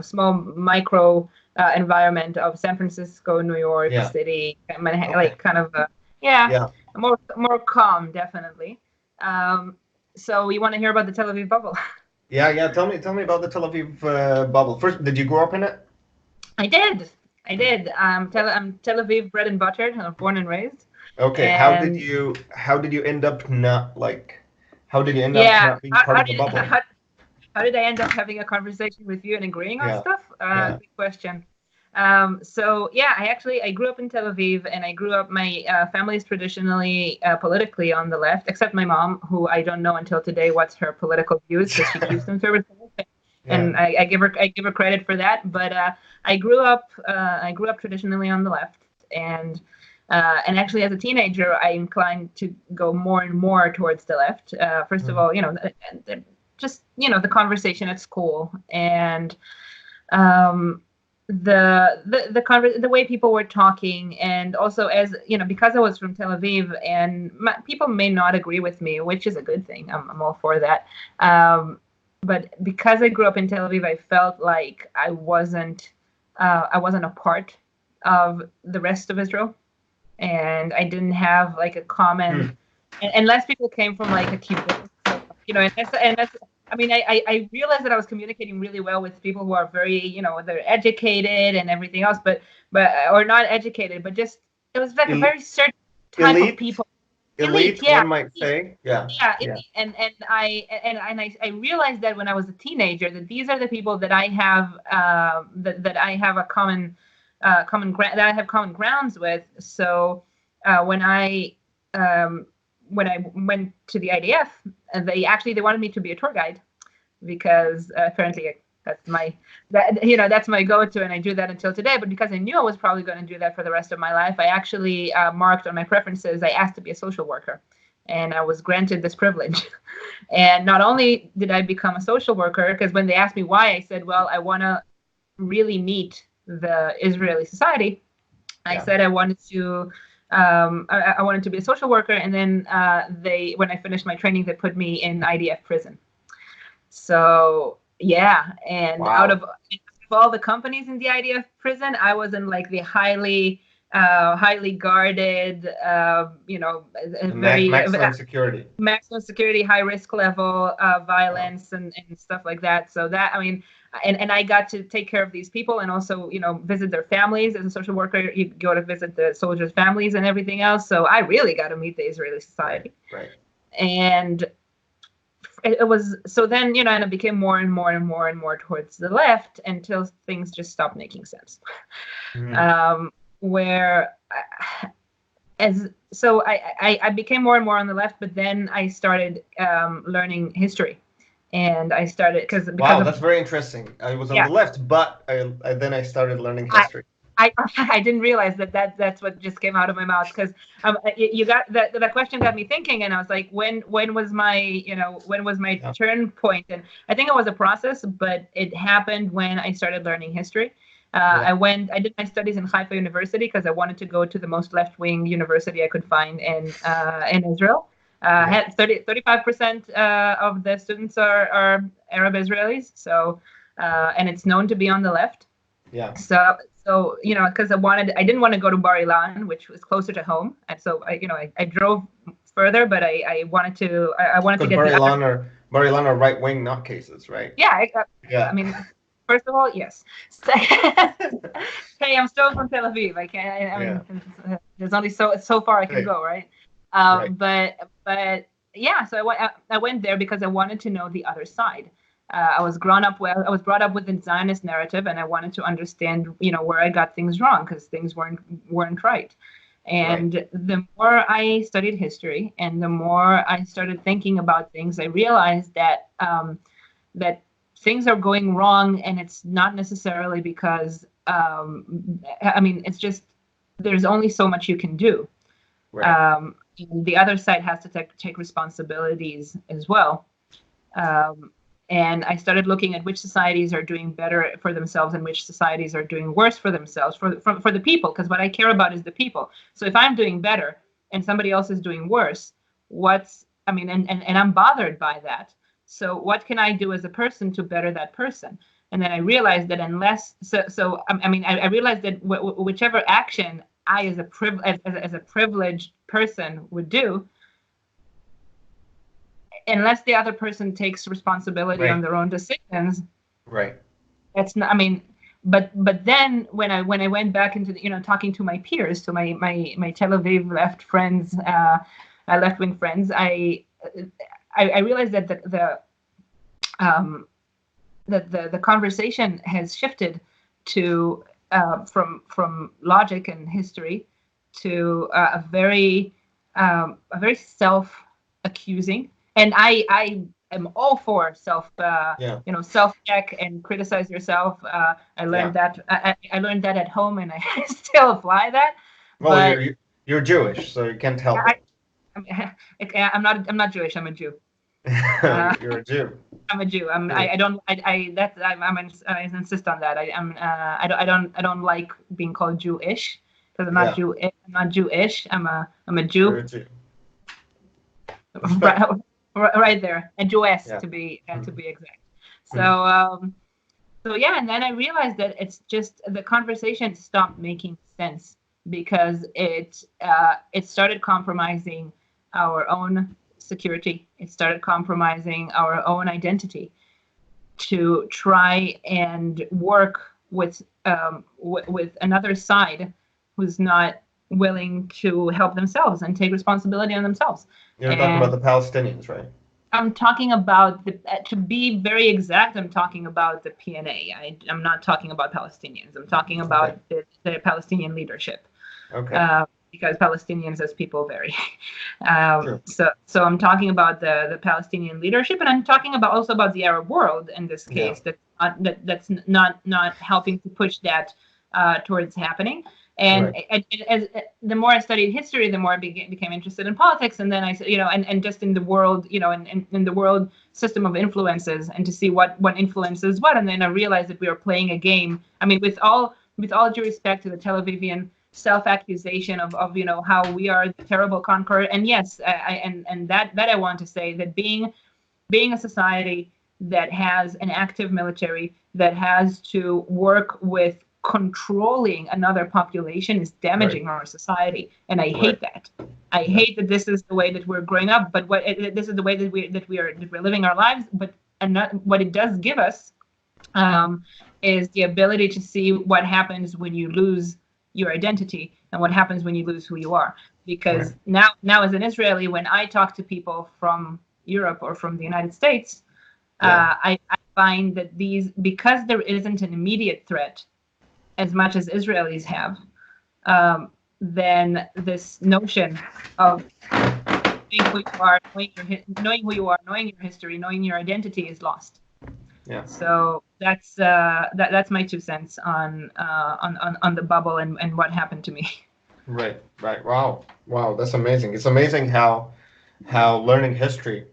small micro environment of San Francisco, New York Yeah. City, Manhattan, Okay. like kind of. Yeah. Yeah. More calm, definitely. So you want to hear about the Tel Aviv bubble? Yeah. Tell me about the Tel Aviv bubble. First, did you grow up in it? I did. I'm Tel Aviv bred and buttered. I'm born and raised. Okay. And how did you end up not like? How did you end up yeah, not being part of the bubble? how did I end up having a conversation with you and agreeing on Yeah. stuff? Yeah. Good question. So yeah, I grew up in Tel Aviv, and I grew up. My family is traditionally politically on the left, except my mom, who I don't know until today what's her political views because she keeps them conservative. And I give her credit for that. But I grew up traditionally on the left, and actually as a teenager I inclined to go more and more towards the left. First of all, just the conversation at school and the way people were talking, and also as because I was from Tel Aviv, and people may not agree with me, which is a good thing. I'm all for that. But because I grew up in Tel Aviv, I felt like I wasn't a part of the rest of Israel, and I didn't have like a common. Unless people came from like a kibbutz, and that's. I mean, I realized that I was communicating really well with people who are very, they're educated and everything else, but or not educated, but just it was like a very certain type of people. Elite, yeah. one might say. Yeah. Elite. And I realized that when I was a teenager that these are the people that I have that I have a common grounds with. So when I went to the IDF, they wanted me to be a tour guide because apparently that's my go-to, and I do that until today. But because I knew I was probably going to do that for the rest of my life, I actually marked on my preferences. I asked to be a social worker, and I was granted this privilege. And not only did I become a social worker, because when they asked me why, I said, well, I want to really meet the Israeli society. I said I wanted to. I wanted to be a social worker, and then when I finished my training, they put me in IDF prison. So yeah, and out of all the companies in the IDF prison, I was in like the highly highly guarded, Maximum security. maximum security, high risk level, violence and stuff like that. So that, I mean, and I got to take care of these people and also, visit their families. As a social worker, you go to visit the soldiers' families and everything else. So I really got to meet the Israeli society. Right. And it was, so then, and it became more and more and more and more towards the left until things just stopped making sense. Where I became more and more on the left, but then I started learning history, and I started because that's very interesting. I was on the left, but then I started learning history. I didn't realize that's what just came out of my mouth, because you got that question got me thinking, and I was like, when was my turn point? And I think it was a process, but it happened when I started learning history. I did my studies in Haifa University because I wanted to go to the most left-wing university I could find in Israel. Had 35% of the students are Arab Israelis, so and it's known to be on the left. Yeah. So because I didn't want to go to Bar Ilan, which was closer to home, and so I drove further, but I wanted to get Bar Ilan are right wing nutcases, right? Yeah. I mean, first of all, yes. Hey, I'm still from Tel Aviv. I mean, there's only so far I can go, right? But yeah, so I went there because I wanted to know the other side. I was brought up with the Zionist narrative, and I wanted to understand, where I got things wrong, because things weren't right. And the more I studied history, and the more I started thinking about things, I realized that that things are going wrong, and it's not necessarily because it's just there's only so much you can do. The other side has to take responsibilities as well. And I started looking at which societies are doing better for themselves and which societies are doing worse for themselves, for the people, because what I care about is the people. So if I'm doing better and somebody else is doing worse, and I'm bothered by that. So what can I do as a person to better that person? And then I realized that I realized that whichever action I as a privileged person would do, unless the other person takes responsibility on their own decisions, that's not. But then when I went back into talking to my peers, to my Tel Aviv left friends, left-wing friends, I realized that the conversation has shifted to from logic and history to a very self-accusing. And I am all for self-check and criticize yourself. I learned that I learned that at home, and I still apply that. Well, you're Jewish, so you can't help it. I'm not Jewish. I'm a Jew. You're a Jew. I'm a Jew. I insist on that. I don't like being called Jewish, because I'm not Jew. I'm not Jewish. I'm a Jew. You're a Jew. Right there, and Jewess to be exact. So and then I realized that it's just the conversation stopped making sense, because it started compromising our own security. It started compromising our own identity to try and work with another side who's not willing to help themselves and take responsibility on themselves. You're talking about the Palestinians, right? I'm talking about to be very exact, I'm talking about the PNA. I'm not talking about Palestinians. I'm talking about the Palestinian leadership. Okay. Because Palestinians as people vary. So I'm talking about the Palestinian leadership, and I'm talking also about the Arab world in this case, that's not helping to push that towards happening. And as the more I studied history, the more I became interested in politics, and then and just in the world, in the world system of influences, and to see what influences what. And then I realized that we were playing a game. I mean, with all due respect to the Tel Avivian self-accusation of how we are the terrible conqueror, and yes, that I want to say that being a society that has an active military, that has to work with controlling another population is damaging our society, and I hate that. I hate that this is the way that we're growing up, but this is the way that we're living our lives. But what it does give us is the ability to see what happens when you lose your identity and what happens when you lose who you are. Because now as an Israeli, when I talk to people from Europe or from the United States, I find that because there isn't an immediate threat as much as Israelis have, then this notion of knowing who you are, knowing your history, knowing your identity is lost. Yeah. So that's my 2 cents on the bubble and what happened to me. Right. Wow. That's amazing. It's amazing how learning history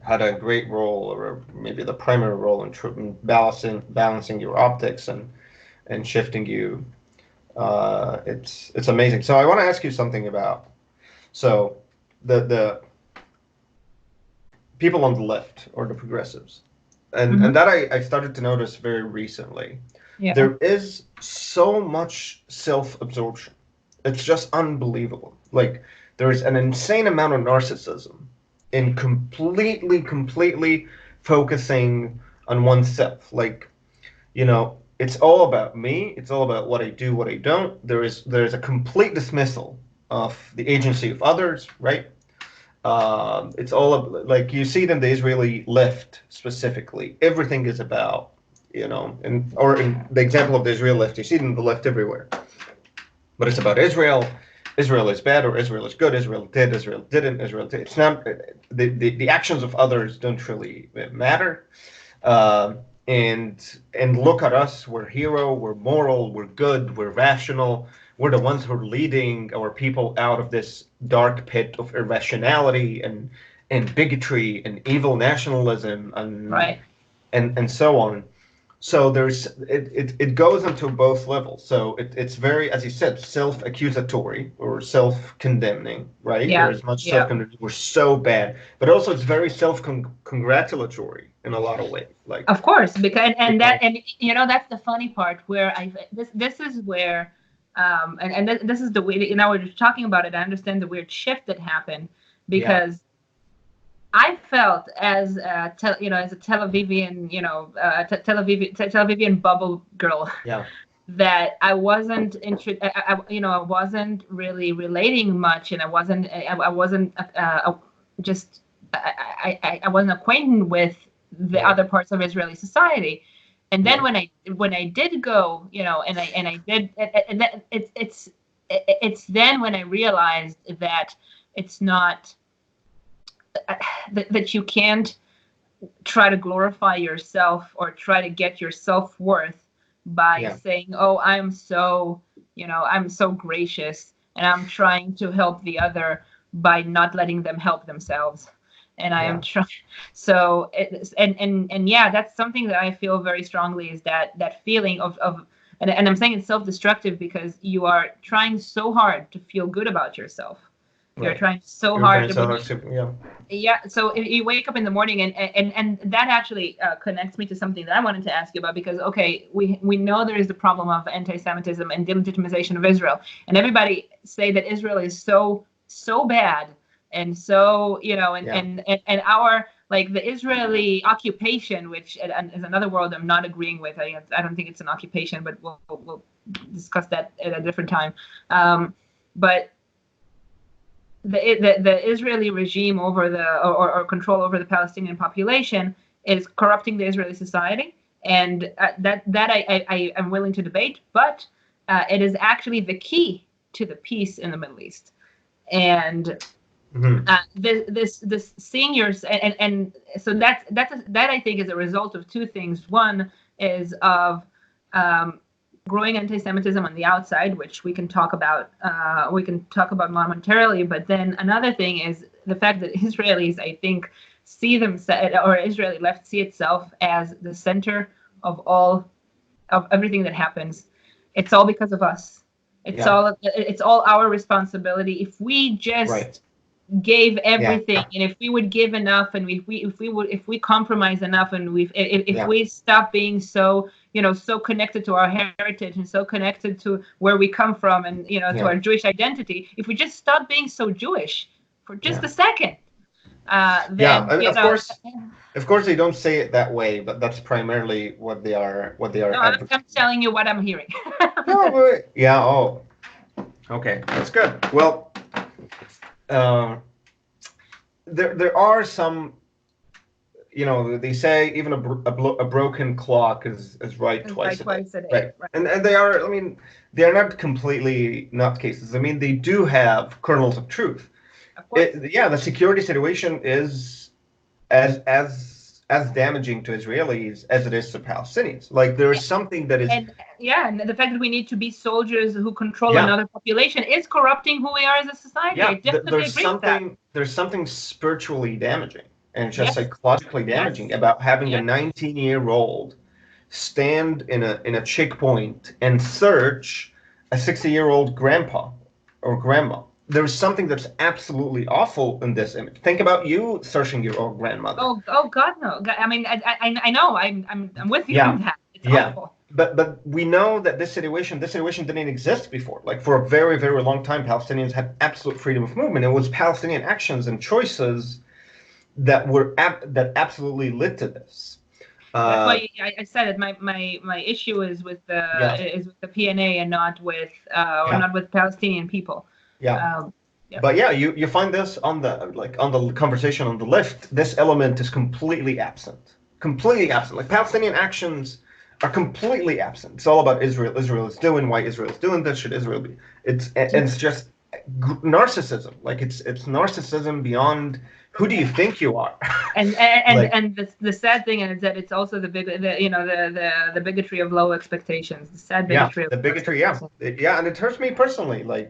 had a great role, or maybe the primary role, in balancing your optics and shifting you. It's amazing. So I want to ask you something about the people on the left, or the progressives, and that I started to notice very recently. Yeah. There is so much self-absorption. It's just unbelievable. Like, there is an insane amount of narcissism in completely focusing on oneself. Like, it's all about me. It's all about what I do, what I don't. There's a complete dismissal of the agency of others, right? It's all like, you see it in the Israeli left specifically. Everything is about, or in the example of the Israeli left, you see it in the left everywhere. But it's about Israel. Israel is bad, or Israel is good. Israel did, Israel didn't, Israel did. It's not, the actions of others don't really matter. And look at us. We're hero. We're moral. We're good. We're rational. We're the ones who are leading our people out of this dark pit of irrationality and bigotry and evil nationalism and so on. So it goes into both levels. So it's very, as you said, self-accusatory or self-condemning, right? Yeah. There's much self-condemning. We're so bad, but also it's very self-congratulatory in a lot of ways. Like, of course, because that's the funny part where this is where this is the way, we're just talking about it. I understand the weird shift that happened, because I felt as a Tel Avivian, Tel Avivian bubble girl, that I wasn't I wasn't really relating much, and I wasn't acquainted with the other parts of Israeli society. And then when I did go, and I did, and it's then when I realized that it's not. That you can't try to glorify yourself or try to get your self-worth by saying, oh, I'm so gracious, and I'm trying to help the other by not letting them help themselves. And I am trying. So that's something that I feel very strongly, is that feeling of and I'm saying it's self-destructive, because you are trying so hard to feel good about yourself. You're trying so hard to so if you wake up in the morning, and that actually connects me to something that I wanted to ask you about, because we know there is the problem of anti-Semitism and delegitimization of Israel, and everybody say that Israel is so bad, and so and our, like, the Israeli occupation, which is another word I'm not agreeing with. I don't think it's an occupation, but we'll discuss that at a different time. But the Israeli regime over or control over the Palestinian population is corrupting the Israeli society, and that I am willing to debate, but it is actually the key to the peace in the Middle East. And this seeing yours, and so that I think is a result of two things. One is of growing anti-Semitism on the outside, which we can talk about momentarily. But then another thing is the fact that Israelis, I think, see themselves, or Israeli left see itself as the center of everything that happens. It's all because of us. It's all our responsibility. If we just gave Yeah. everything, and if we would give enough, and if we compromise enough, and if Yeah. we stop being so, so connected to our heritage and so connected to where we come from, and to Yeah. our Jewish identity, if we just stop being so Jewish for just Yeah. a second, Yeah. then And of course, they don't say it that way, but that's primarily what they are. What they are no, I'm advocating. telling you what I'm hearing. No, but yeah. Oh, okay. That's good. Well, uh, there are some. They say even a broken clock is right It's twice like a day. twice a day, Right. right? And they are. I mean, they are not completely nutcases. I mean, they do have kernels of truth. Of course. Yeah, the security situation is as damaging to Israelis as it is to Palestinians. Like there is something that is And yeah, and the fact that we need to be soldiers who control yeah another population is corrupting who we are as a society. yeah I definitely agree with that. there's something spiritually damaging and just Yes, psychologically damaging yes, about having a yes. 19-year-old stand in a checkpoint and search a 60-year-old grandpa or grandma. There's something that's absolutely awful in this image. Think about you searching your old grandmother. Oh God, no. I mean, I know. I'm with you Yeah, on that. It's yeah. awful. But we know that this situation didn't exist before. Like for a very, very long time, Palestinians had absolute freedom of movement. It was Palestinian actions and choices that absolutely led to this. That's Uh, why I said it. My issue is with yeah, the PNA and not with yeah, Palestinian people. yeah. Um, yeah. But yeah, you find this on the conversation on the left. This element is completely absent. Completely absent. Like Palestinian actions are completely absent. It's all about Israel. Israel is doing why Israel is doing this. Should Israel be? It's just narcissism. Like it's narcissism beyond. Who do you think you are? Like And the sad thing is that it's also the bigotry of low expectations. The sad yeah, bigotry of the low bigotry. Yeah, expectations. yeah, and it hurts me personally. Like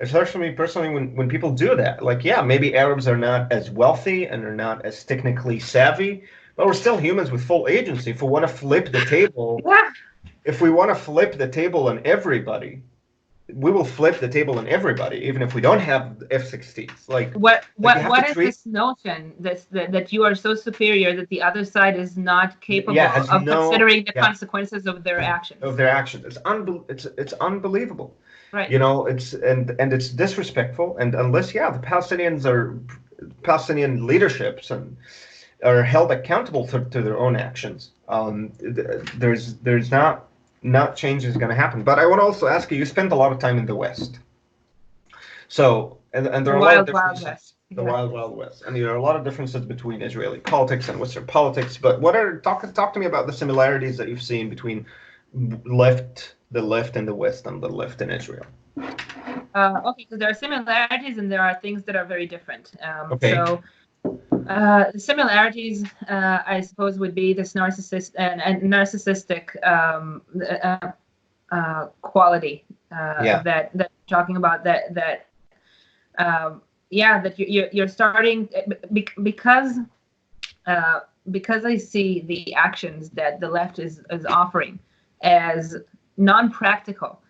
it hurts me personally when people do that. Like yeah, maybe Arabs are not as wealthy and are not as technically savvy, but we're still humans with full agency. If we want to flip the table, Yeah. if we want to flip the table on everybody, we will flip the table on everybody, even if we don't have F-16s. Like you have to What is treat. this notion that you are so superior that the other side is not capable Yeah, has of no. considering the Yeah, consequences of their actions? of their actions. It's unbelievable. Right. And it's disrespectful. And unless the Palestinian leaderships and are held accountable to their own actions, there's not change is going to happen. But I want to also ask you. You spent a lot of time in the West, so and there The are a lot of wild differences. west. The Exactly. wild west, and there are a lot of differences between Israeli politics and Western politics. But talk to me about the similarities that you've seen between the left in the West, and the left in Israel. Okay, so there are similarities and there are things that are very different. Okay. The similarities, I suppose, would be this narcissistic quality that talking about that you're starting because I see the actions that the left is offering as non-practical.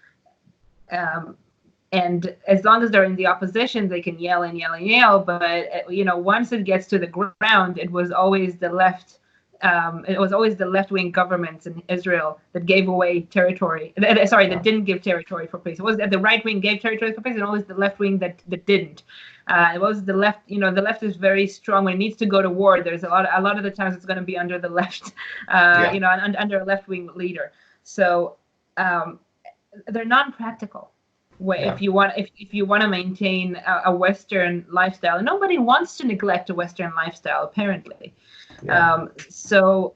And as long as they're in the opposition, they can yell and yell and yell. But once it gets to the ground, it was always the left. It was always the left-wing governments in Israel that gave away territory. That didn't give territory for peace. It was that the right wing gave territory for peace, and always the left wing that didn't. It was the left. The left is very strong when it needs to go to war. There's a lot of the times it's going to be under the left. Under a left-wing leader. So they're non-practical. If you want to maintain a Western lifestyle, and nobody wants to neglect a Western lifestyle, apparently. So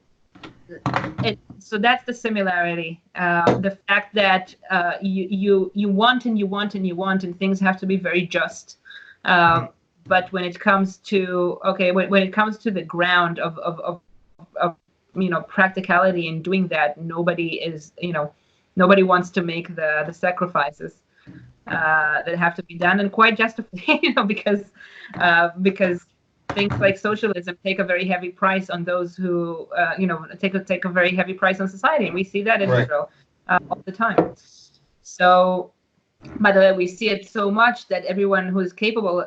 that's the similarity. The fact that you want and you want and you want, and things have to be very just. But when it comes to when it comes to the ground of practicality in doing that, nobody wants to make the sacrifices that have to be done, and quite justified, because things like socialism take a very heavy price on those who take a very heavy price on society, and we see that in Israel all the time. So By the way, we see it so much that everyone who is capable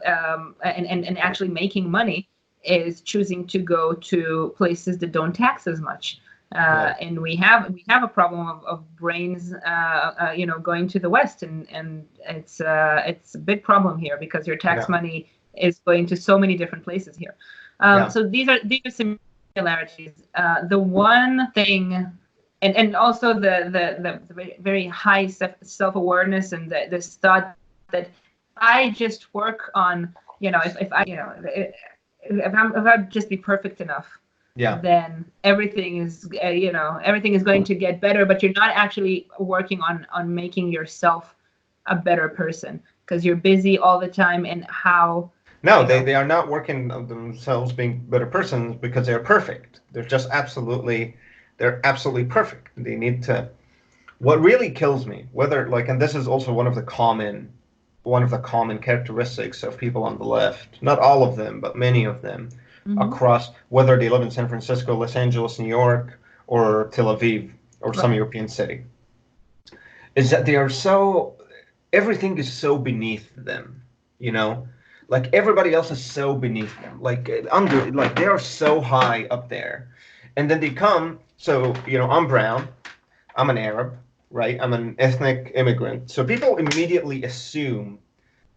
and actually making money is choosing to go to places that don't tax as much. Yeah. And we have a problem of brains, going to the West, and it's a big problem here because your tax Yeah. money is going to so many different places here. Yeah. So these are similarities. The one thing, and also the very high self-awareness and this thought that I just work on, if I, if I just be perfect enough, Yeah. then everything is going to get better, but you're not actually working on making yourself a better person because you're busy all the time. And how, No, you know they are not working on themselves being better persons because they're perfect. They're absolutely perfect. They need to. What really kills me, whether like, and this is also one of the common characteristics of people on the left, not all of them, but many of them, Mhm. across whether they live in San Francisco, Los Angeles, New York, or Tel Aviv, or some Right. European city, is that everything is so beneath them, you know? Like everybody else is so beneath them. Like they are so high up there. And then they come, so, I'm brown, I'm an Arab, right? I'm an ethnic immigrant. So people immediately assume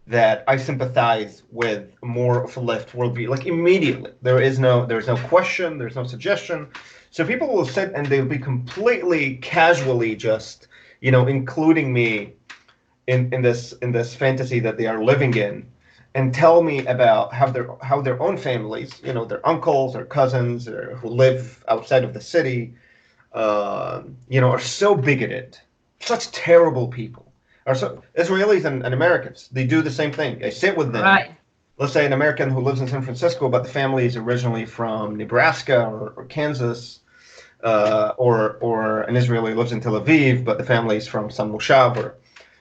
that I sympathize with more of a left worldview. Like immediately. There's no question, there's no suggestion. So people will sit and they'll be completely casually just, including me in this fantasy that they are living in, and tell me about how their own families, their uncles or cousins or who live outside of the city, are so bigoted, such terrible people. Are so Israelis and Americans, they do the same thing. I sit with them. Right. Let's say an American who lives in San Francisco, but the family is originally from Nebraska or Kansas, or an Israeli lives in Tel Aviv, but the family is from some moshav, or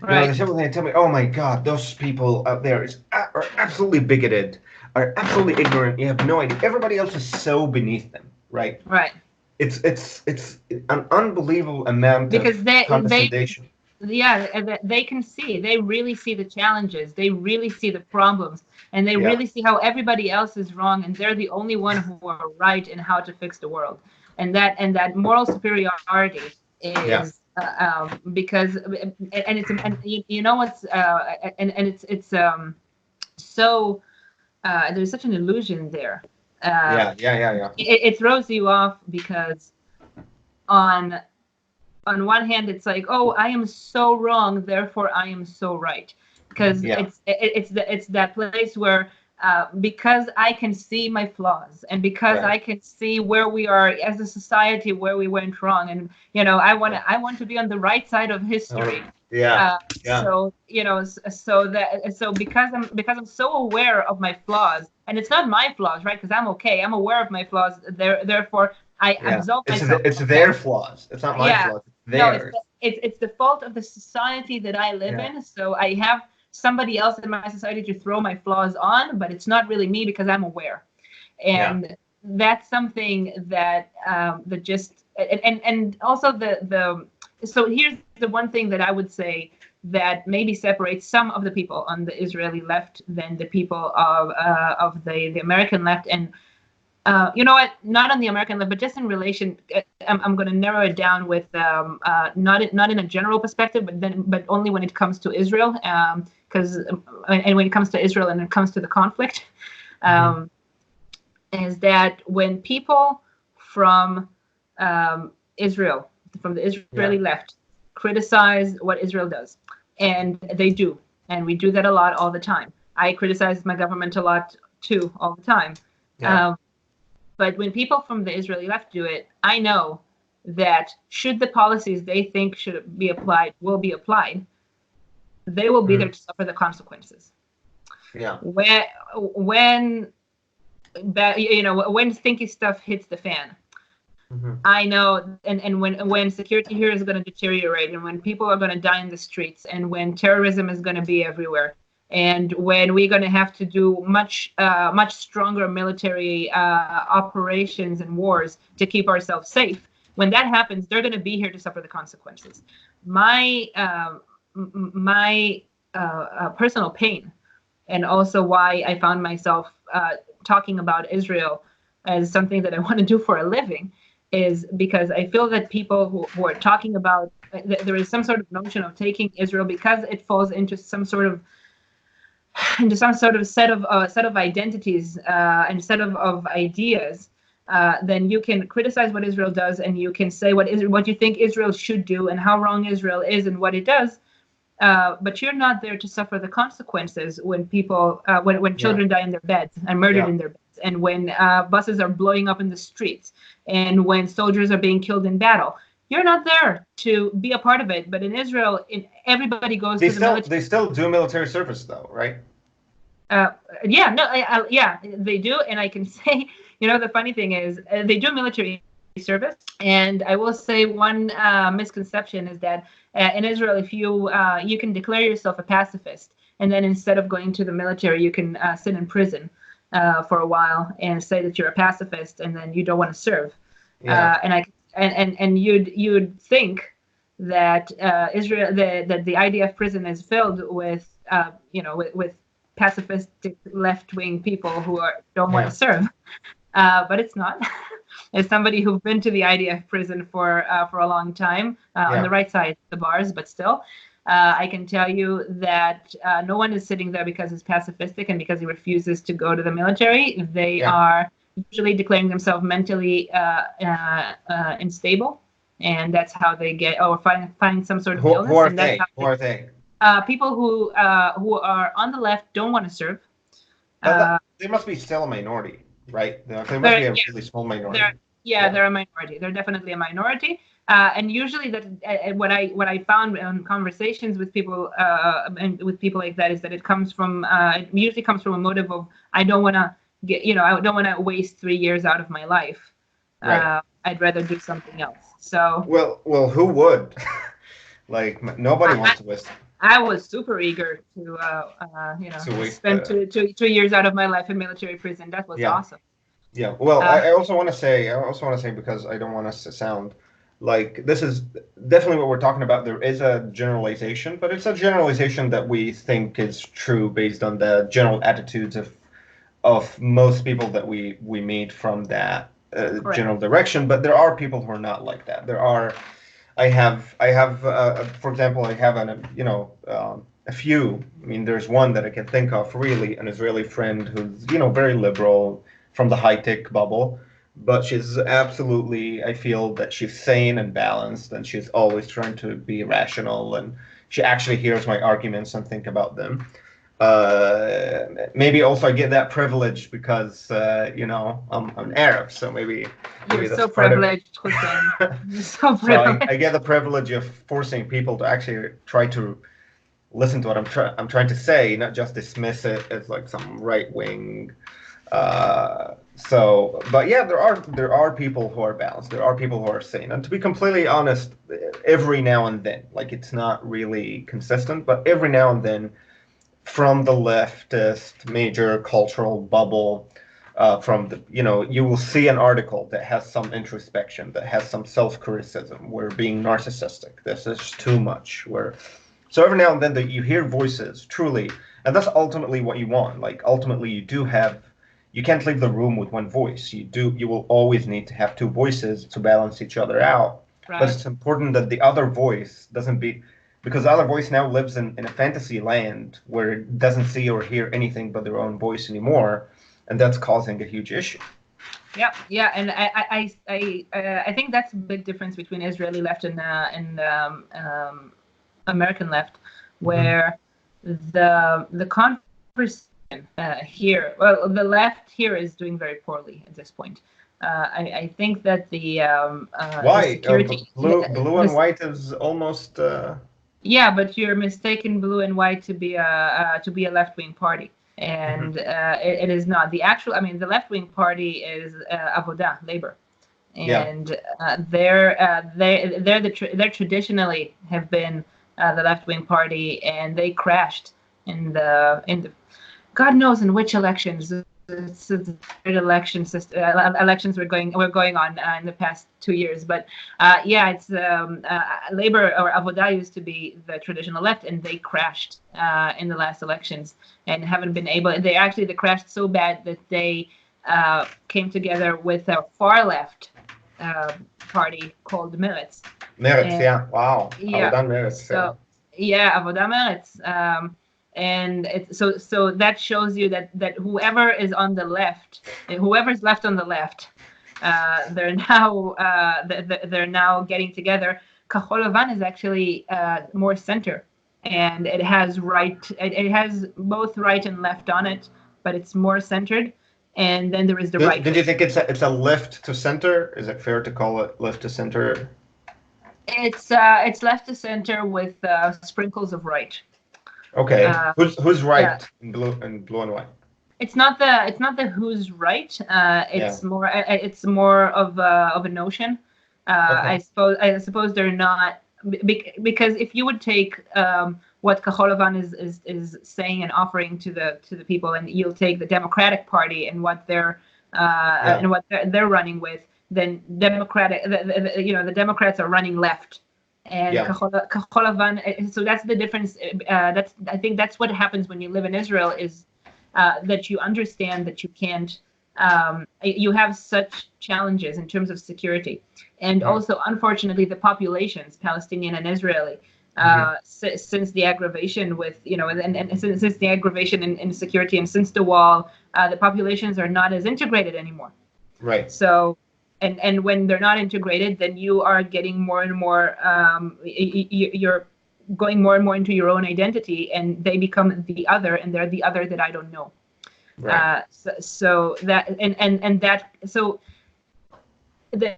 they Right. sit with me and tell me, "Oh my God, those people out there are absolutely bigoted, are absolutely ignorant. You have no idea. Everybody else is so beneath them, right? Right. It's an unbelievable amount of Because they condescension. yeah, they can see, they really see the challenges, they really see the problems, and they Yeah, really see how everybody else is wrong and they're the only one who are right in how to fix the world. And that moral superiority yeah, is because and it's and you know what's and it's so there's such an illusion there. uh, yeah, yeah, yeah, yeah, it throws you off because on on one hand it's like, oh, I am so wrong, therefore I am so right, because yeah, it's that place where because I can see my flaws and because right, I can see where we are as a society, where we went wrong, and yeah. I want to be on the right side of history. Yeah, yeah, So because I'm so aware of my flaws, and it's not my flaws, right? Because I'm okay, I'm aware of my flaws, therefore I yeah. absolve It's myself it's of that. their flaws. It's not my Yeah. flaws. It's No, it's theirs. it's the fault of the society that I live Yeah, in. So I have somebody else in my society to throw my flaws on, but it's not really me because I'm aware. yeah. And that's something that just and also the so here's the one thing that I would say that maybe separates some of the people on the Israeli left than the people of the American left. And you know what? Not on the American level, but just in relation. I'm going to narrow it down with not in a general perspective, but only when it comes to Israel, because and when it comes to Israel and it comes to the conflict, Hmm. um, is that when people from Israel, from the Yeah, Israeli left, criticize what Israel does, and they do, and we do that a lot all the time. I criticize my government a lot too, all the time. yeah. Um, but when people from the Israeli left do it, I know that should the policies they think should be applied will be applied, they will be there Mm, to suffer the consequences. yeah. When when stinky stuff hits the fan, Hmm. I know, and when security here is going to deteriorate, and when people are going to die in the streets, and when terrorism is going to be everywhere, and when we're going to have to do much stronger military operations and wars to keep ourselves safe, when that happens, they're going to be here to suffer the consequences. My my personal pain, and also why I found myself talking about Israel as something that I want to do for a living, is because I feel that people who are talking about there is some sort of notion of taking Israel because it falls into some sort of set of identities and set of ideas. Then you can criticize what Israel does, and you can say what you think Israel should do and how wrong Israel is and what it does. But you're not there to suffer the consequences when people, when children die in their beds and murdered in their beds, and when buses are blowing up in the streets, and when soldiers are being killed in battle. You're not there to be a part of it. But in Israel, everybody goes to the military. They still do military service, though, right? Yeah, no, yeah, they do. And I can say, the funny thing is, they do military service. And I will say one misconception is that in Israel, if you can declare yourself a pacifist, and then instead of going to the military, you can sit in prison for a while and say that you're a pacifist, and then you don't want to serve. Yeah. And you'd think that Israel, that the IDF prison is filled with with pacifistic left-wing people who don't want to serve, but it's not. As somebody who's been to the IDF prison for a long time, on the right side of the bars, but still, I can tell you that no one is sitting there because he's pacifistic and because he refuses to go to the military. They are usually declaring themselves mentally unstable, and that's how they get, or find some sort of illness. Who are they? People who are on the left don't want to serve. They must be still a minority, right? They must be a really small minority. They're a minority. They're definitely a minority. And usually, what I found in conversations with people and with people like that is that it usually comes from a motive of, I don't want to waste 3 years out of my life. Right. I'd rather do something else. So well, who would? Like, nobody wants to waste. I was super eager to spend 2 years out of my life in military prison. That was awesome. Yeah. Well, I also want to say, because I don't want us to sound like this is definitely what we're talking about. There is a generalization, but it's a generalization that we think is true based on the general attitudes of most people that we meet from that general direction. But there are people who are not like that. There are. I have, for example, I have a few. I mean, there's one that I can think of, really, an Israeli friend who's, very liberal from the high-tech bubble, but she's absolutely, I feel that she's sane and balanced, and she's always trying to be rational, and she actually hears my arguments and think about them. Maybe also I get that privilege because, I'm an Arab, so maybe you're that's so privileged, Hussein. You're so privileged. So I get the privilege of forcing people to actually try to listen to what I'm trying to say, not just dismiss it as like some right-wing. But yeah, there are people who are balanced. There are people who are sane. And to be completely honest, every now and then, like, it's not really consistent, but every now and then, from the leftist major cultural bubble, you will see an article that has some introspection, that has some self-criticism. We're being narcissistic. This is too much. So every now and then that you hear voices, truly, and that's ultimately what you want. Like, ultimately, you can't leave the room with one voice. You will always need to have two voices to balance each other out. Right. But it's important that the other voice because the other voice now lives in a fantasy land where it doesn't see or hear anything but their own voice anymore, and that's causing a huge issue. Yeah, and I think that's a big difference between Israeli left and American left, where the conversation here, well, the left here is doing very poorly at this point. I think that why security, blue and white is almost. Yeah, but you're mistaking blue and white to be a left-wing party, and it is not. The left-wing party is Avodah, Labor, and they traditionally have been the left-wing party, and they crashed in the God knows in which elections. election system. Elections were going on in the past 2 years, but yeah, it's Labor or Avodah used to be the traditional left, and they crashed in the last elections and haven't been able. They crashed so bad that they came together with a far left party called Meretz. Meretz, And yeah. Wow. yeah, Avodan Meretz, yeah. so yeah, Avodah Meretz. And so that shows you that whoever is on the left, whoever's left on the left, they're now getting together. Kahol Lavan is actually more center, and it has both right and left on it, but it's more centered. And then there is the right. Did you think it's a left to center? Is it fair to call it left to center? It's left to center with sprinkles of right. Okay. Who's right yeah. in blue and white? It's not the who's right. It's more of a notion. Okay. I suppose they're not, because if you would take what Kahol Lavan is saying and offering to the people, and you'll take the Democratic Party and what they're running with, then the Democrats are running left. And Kahol Lavan, so that's the difference. I think that's what happens when you live in Israel, is that you understand that you can't. You have such challenges in terms of security, and also, unfortunately, the populations, Palestinian and Israeli, since the aggravation with and since the aggravation in security, and since the wall, the populations are not as integrated anymore. Right. So. And when they're not integrated, then you are getting more and more, you're going more and more into your own identity, and they become the other, and they're the other that I don't know. Right. So that, so the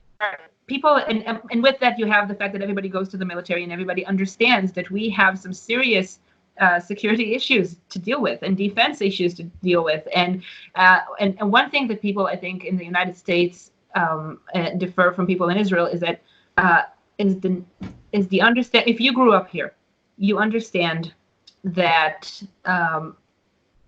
people, and with that, you have the fact that everybody goes to the military, and everybody understands that we have some serious security issues to deal with, and defense issues to deal with. And one thing that people, I think, in the United States differ from people in Israel is that is the understand. If you grew up here, you understand that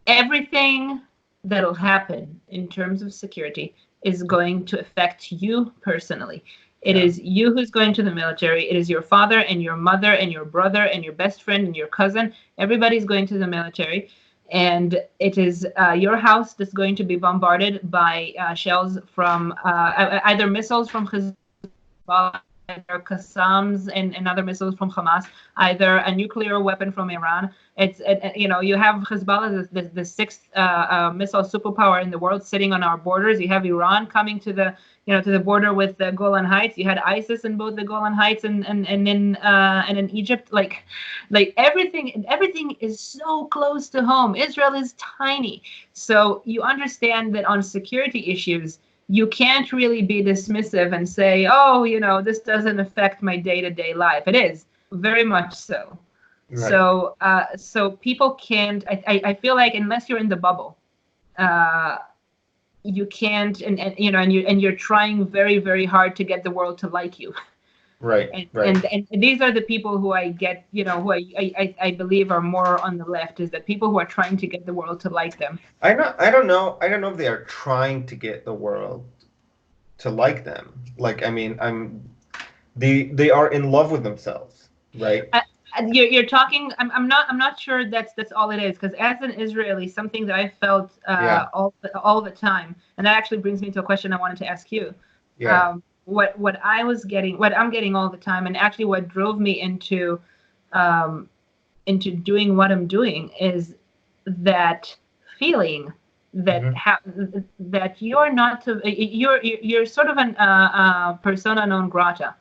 everything that'll happen in terms of security is going to affect you personally. It is you who's going to the military. It is your father and your mother and your brother and your best friend and your cousin. Everybody's going to the military. And it is your house that's going to be bombarded by shells from either missiles from Hezbollah, or Qassams and other missiles from Hamas, either a nuclear weapon from Iran. It's you have Hezbollah, the sixth missile superpower in the world, sitting on our borders. You have Iran coming to the border with the Golan Heights. You had ISIS in both the Golan Heights and in Egypt. Like everything is so close to home. Israel is tiny, so you understand that on security issues, you can't really be dismissive and say, oh, this doesn't affect my day-to-day life. It is very much so. Right. So people can't. I feel like unless you're in the bubble, you can't. And you're trying very, very hard to get the world to like you. Right. And these are the people who I get, who I believe are more on the left, is that people who are trying to get the world to like them. I don't know if they are trying to get the world to like them. Like, I mean, they are in love with themselves, right? You're talking. I'm not sure that's all it is, because as an Israeli, something that I felt all the time, and that actually brings me to a question I wanted to ask you. Yeah. What I'm getting all the time, and actually what drove me into doing what I'm doing, is that feeling that that you're not you're sort of an persona non grata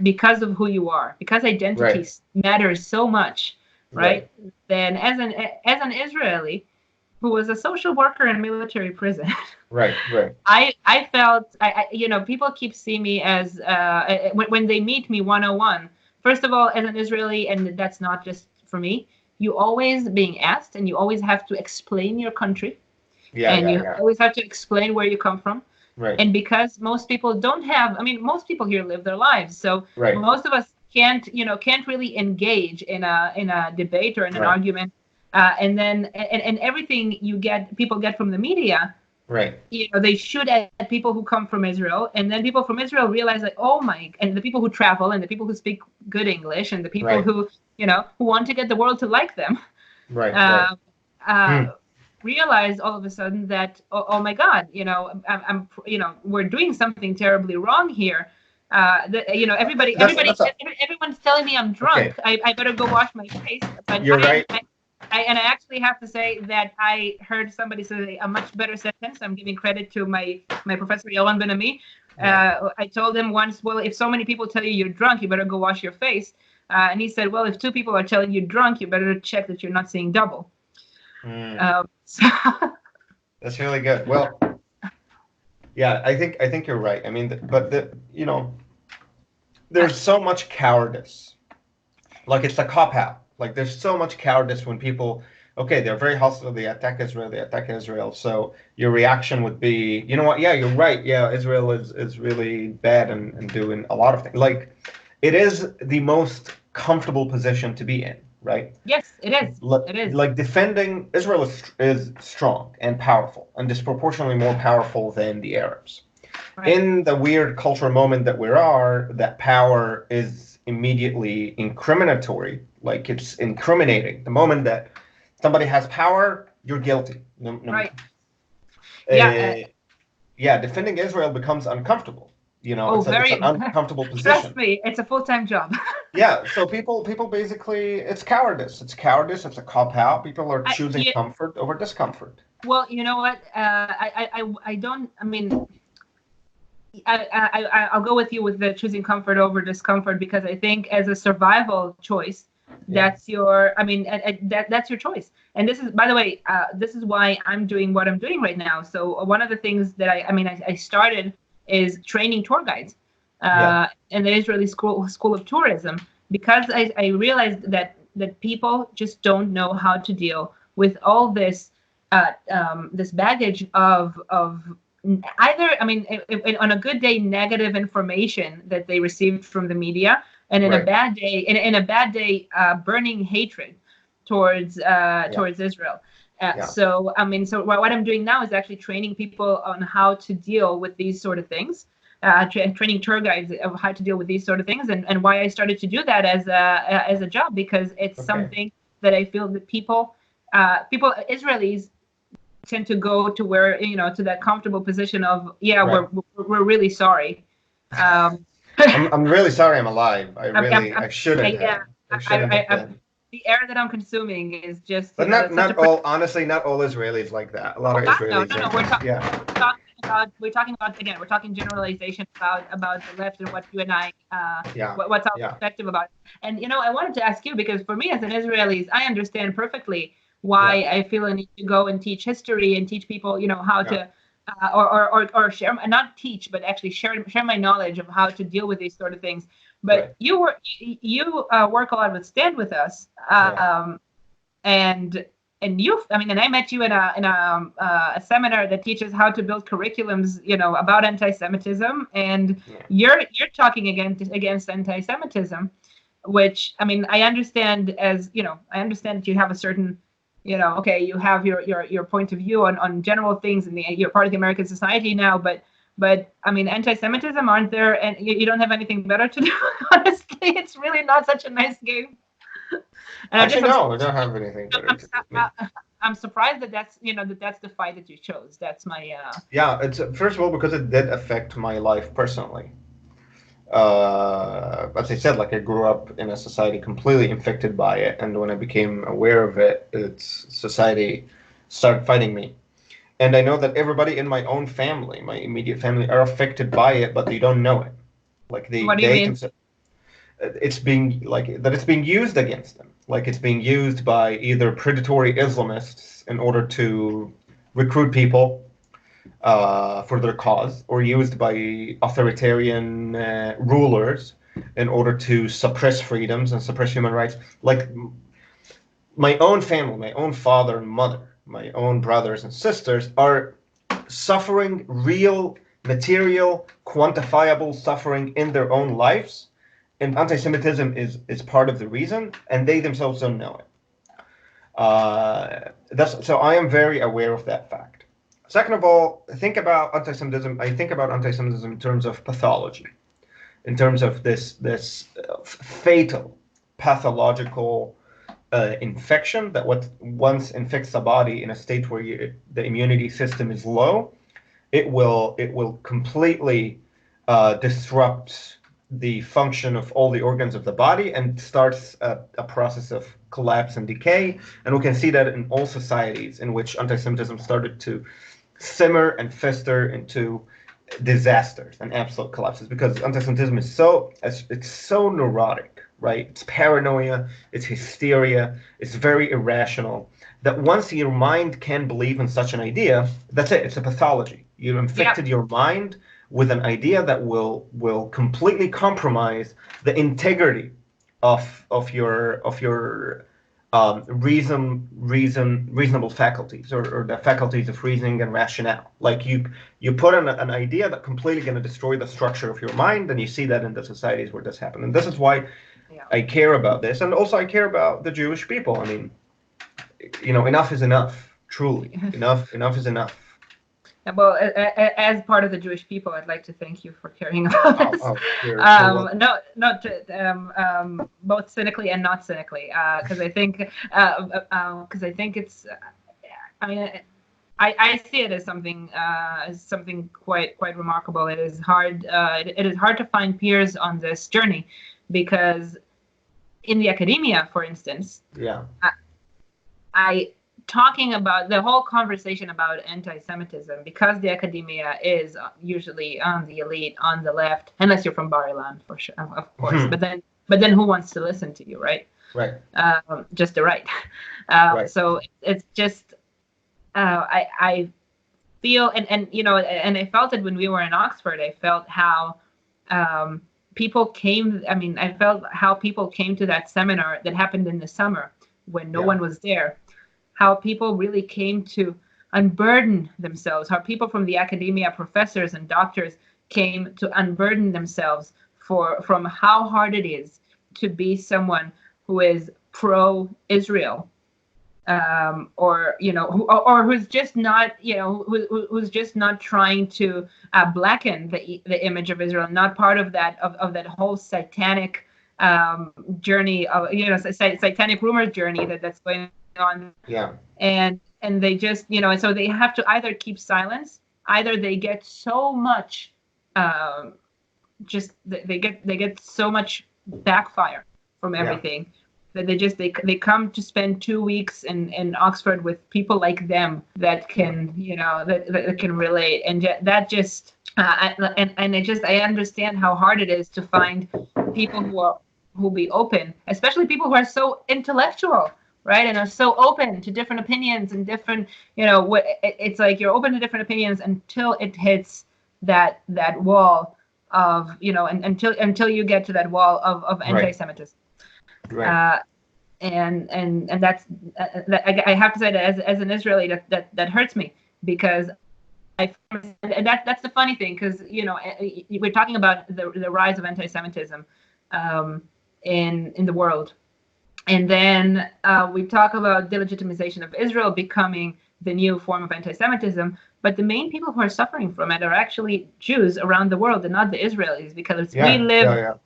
because of who you are, because identity matters so much, right? Then as an Israeli who was a social worker in military prison. Right. I felt, people keep seeing me as, when they meet me 101, first of all, as an Israeli, and that's not just for me, you always being asked, and you always have to explain your country. You always have to explain where you come from. Right. And because most people don't have, most people here live their lives. So most of us can't really engage in a debate or in an argument And everything people get from the media, Right. they shoot at people who come from Israel, and then people from Israel realize like, oh my, and the people who travel, and the people who speak good English, and the people Right. who want to get the world to like them, Right. Right. uh, uh, realize all of a sudden that, oh my God, we're doing something terribly wrong here. That's a, Everyone's telling me I'm okay. drunk. I better go wash my face, but You're right. I actually have to say that I heard somebody say a much better sentence. I'm giving credit to my professor Yolan Ben-Ami. Yeah. I told him once, well, if so many people tell you you're drunk, you better go wash your face. And he said, well, if two people are telling you drunk, you better check that you're not seeing double. So That's really good. Well, yeah, I think you're right. I mean, there's so much cowardice. Like it's a cop out. Like there's so much cowardice when people, okay, they're very hostile. They attack Israel. They attack Israel. So your reaction would be, you know what? Yeah, you're right. Yeah, Israel is really bad and doing a lot of things. Like it is the most comfortable position to be in, right? yes, it is. It is. Like defending Israel is strong and powerful and disproportionately more powerful than the Arabs. Right. In the weird cultural moment that we are, that power is immediately incriminatory. Like it's incriminating. The moment that somebody has power, you're guilty. Right. Yeah. Yeah. Defending Israel becomes uncomfortable. Oh, it's an uncomfortable position. Trust me, it's a full-time job. Yeah. So people basically, it's cowardice. It's cowardice. It's a cop out. People are choosing comfort over discomfort. Well, you know what? I don't. I mean, I'll go with you with the choosing comfort over discomfort, because I think as a survival choice, that's your. I mean, that's your choice. And this is, by the way, this is why I'm doing what I'm doing right now. So one of the things that I started is training tour guides in the Israeli School of Tourism, because I realized that people just don't know how to deal with all this this baggage of either, on a good day, negative information that they received from the media, and in a bad day, burning hatred towards Israel. So what I'm doing now is actually training people on how to deal with these sort of things, training tour guides of how to deal with these sort of things, and why I started to do that as a job, because it's something that I feel that people Israelis tend to go to where, to that comfortable position of, we're really sorry. I'm really sorry I'm alive. I shouldn't have. The air that I'm consuming is just. But not all. Honestly, not all Israelis like that. A lot of Israelis. We're talking about we're talking generalization about the left and what you and I. What's our perspective about it. And I wanted to ask you, because for me as an Israeli, I understand perfectly why I feel a need to go and teach history and teach people, how to, or share, not teach, but actually share my knowledge of how to deal with these sort of things. But you work a lot with Stand With Us, and I met you in a seminar that teaches how to build curriculums, about anti-Semitism, and you're talking against anti-Semitism, which I understand I understand that you have a certain. You have your point of view on general things, and you're part of the American society now, but anti-Semitism, aren't there, and you don't have anything better to do? Honestly, it's really not such a nice game. And actually, no, I don't have anything better to do. I'm surprised that's that's the fight that you chose. That's my it's first of all because it did affect my life personally. As I said, like I grew up in a society completely infected by it, and when I became aware of it, society started fighting me. And I know that everybody in my own family, my immediate family, are affected by it, but they don't know it. Like what do you mean? It's being used against them. Like it's being used by either predatory Islamists in order to recruit people for their cause, or used by authoritarian rulers in order to suppress freedoms and suppress human rights. Like my own family, my own father and mother, my own brothers and sisters are suffering real, material, quantifiable suffering in their own lives. And anti-Semitism is part of the reason, and they themselves don't know it. So I am very aware of that fact. Second of all, think about anti-Semitism. I think about anti-Semitism in terms of pathology, in terms of this fatal pathological infection that once infects the body in a state where the immunity system is low, it will completely disrupt the function of all the organs of the body and starts a process of collapse and decay. And we can see that in all societies in which anti-Semitism started to simmer and fester into disasters and absolute collapses, because anti-Semitism is it's so neurotic, right? It's paranoia, it's hysteria, it's very irrational. That once your mind can believe in such an idea, that's it. It's a pathology. You infected your mind with an idea that will completely compromise the integrity of your reasonable faculties, or the faculties of reasoning and rationale. Like you put in an idea that completely going to destroy the structure of your mind, and you see that in the societies where this happened. And this is why I care about this, and also I care about the Jewish people. I mean, enough is enough. Truly, enough is enough. Well, as part of the Jewish people, I'd like to thank you for caring about this. Both cynically and not cynically, because I think it's. I mean, I see it as something quite remarkable. It is hard. It is hard to find peers on this journey, because in the academia, for instance, I talking about the whole conversation about anti-Semitism, because the academia is usually on the elite, on the left, unless you're from Bar-Ilan, for sure, of course. Mm-hmm. But then who wants to listen to you, right? Right. Just the right. Right. So it's just I feel and I felt it when we were in Oxford. I felt how people came. I mean, I felt how people came to that seminar that happened in the summer when no one was there. How people really came to unburden themselves, how people from the academia, professors and doctors, came to unburden themselves from how hard it is to be someone who is pro-Israel, or who's just not, who's just not trying to blacken the image of Israel, not part of that whole satanic journey of satanic rumor journey that's going on. And they just and so they have to either keep silence, either they get so much they get so much backfire from everything that they come to spend 2 weeks in Oxford with people like them that can that can relate, and that just I understand how hard it is to find people who be open, especially people who are so intellectual, right, and are so open to different opinions and different, it's like you're open to different opinions until it hits that wall of, until you get to that wall of anti-Semitism. Right. And that's I have to say that as an Israeli, that hurts me, because and that's the funny thing, because we're talking about the rise of anti-Semitism in the world. And then we talk about delegitimization of Israel becoming the new form of anti-Semitism. But the main people who are suffering from it are actually Jews around the world, and not the Israelis, because we live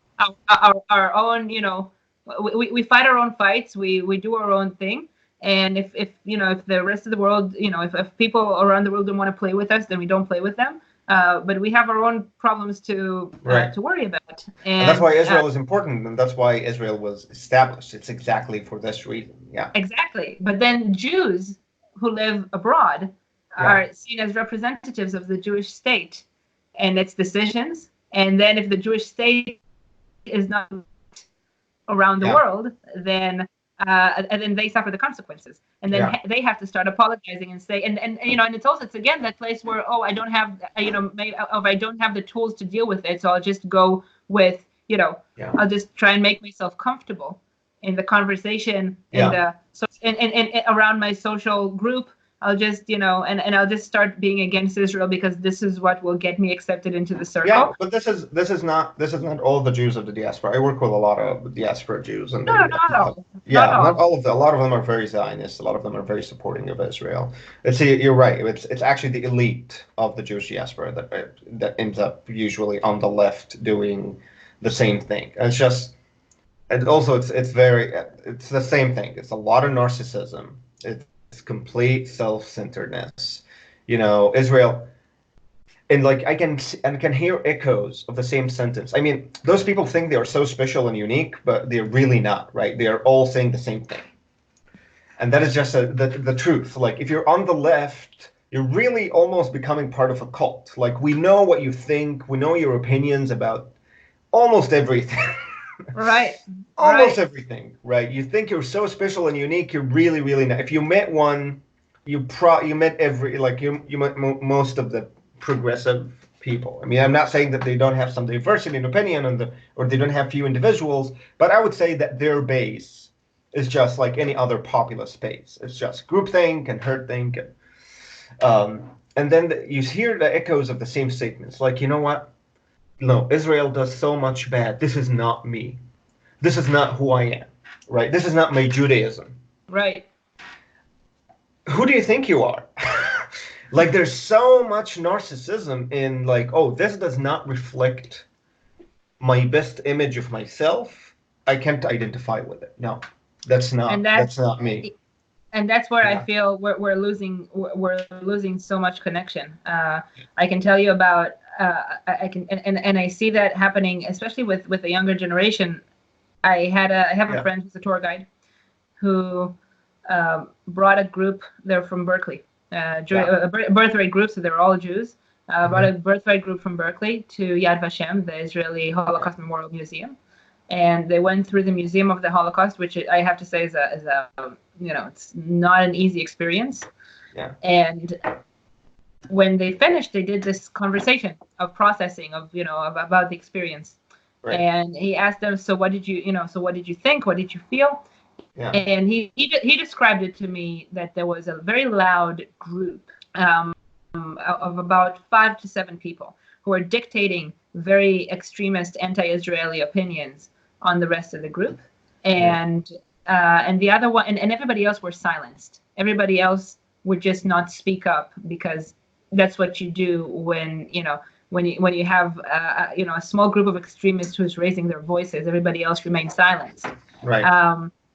our own, we fight our own fights, we do our own thing. And if the rest of the world, if people around the world don't want to play with us, then we don't play with them. But we have our own problems to worry about. And that's why Israel is important, and that's why Israel was established. It's exactly for this reason. Yeah. Exactly. But then Jews who live abroad are seen as representatives of the Jewish state and its decisions. And then if the Jewish state is not around the world, then they suffer the consequences, and then they have to start apologizing and say, and it's again that place where, I don't have, I don't have the tools to deal with it, so I'll just go with, I'll just try and make myself comfortable in the conversation, in the around my social group, I'll just, and I'll just start being against Israel because this is what will get me accepted into the Yeah, circle. but this is not all the Jews of the diaspora. I work with a lot of diaspora Jews, and No, they not all. Not yeah, not all. all of them. A lot of them are very Zionist. A lot of them are very supporting of Israel. You're right. It's actually the elite of the Jewish diaspora that ends up usually on the left doing the same thing. And it's just, and also it's the same thing. It's a lot of narcissism. It's complete self-centeredness. Israel. And like I can hear echoes of the same sentence. I mean, those people think they are so special and unique, but they're really not, right? They are all saying the same thing, and that is just the truth. Like if you're on the left, you're really almost becoming part of a cult. Like we know what you think, we know your opinions about almost everything. Right. Almost Right. everything, right? You think you're so special and unique, you're really, really not. If you met one, you met every like you met most of the progressive people. I mean, I'm not saying that they don't have some diversity in opinion or they don't have few individuals, but I would say that their base is just like any other populist base. It's just groupthink and herdthink, and then you hear the echoes of the same statements. Like, you know what? No, Israel does so much bad. This is not me. This is not who I am, right? This is not my Judaism. Right. Who do you think you are? Like, there's so much narcissism in, like, oh, this does not reflect my best image of myself. I can't identify with it. No, that's And not me. that's where I Yeah. feel we're losing so much connection. I can tell you about I can and I see that happening, especially with the younger generation. I have a Yeah. friend who's a tour guide who brought a group. They're from Berkeley, Yeah. a birthright group, so they're all Jews. Brought a Hmm. birthright group from Berkeley to Yad Vashem, the Israeli Yeah. Holocaust Memorial Museum, and they went through the Museum of the Holocaust, which I have to say is a it's not an easy experience. Yeah. And when they finished, they did this conversation of processing about the experience. Right. And he asked them, so what did you think? What did you feel? Yeah. And he described it to me that there was a very loud group of about 5 to 7 people who were dictating very extremist anti-Israeli opinions on the rest of the group, Yeah. and the other one, and everybody else were silenced. Everybody else would just not speak up because that's what you do when you have a small group of extremists who's raising their voices. Everybody else remains silent. Right.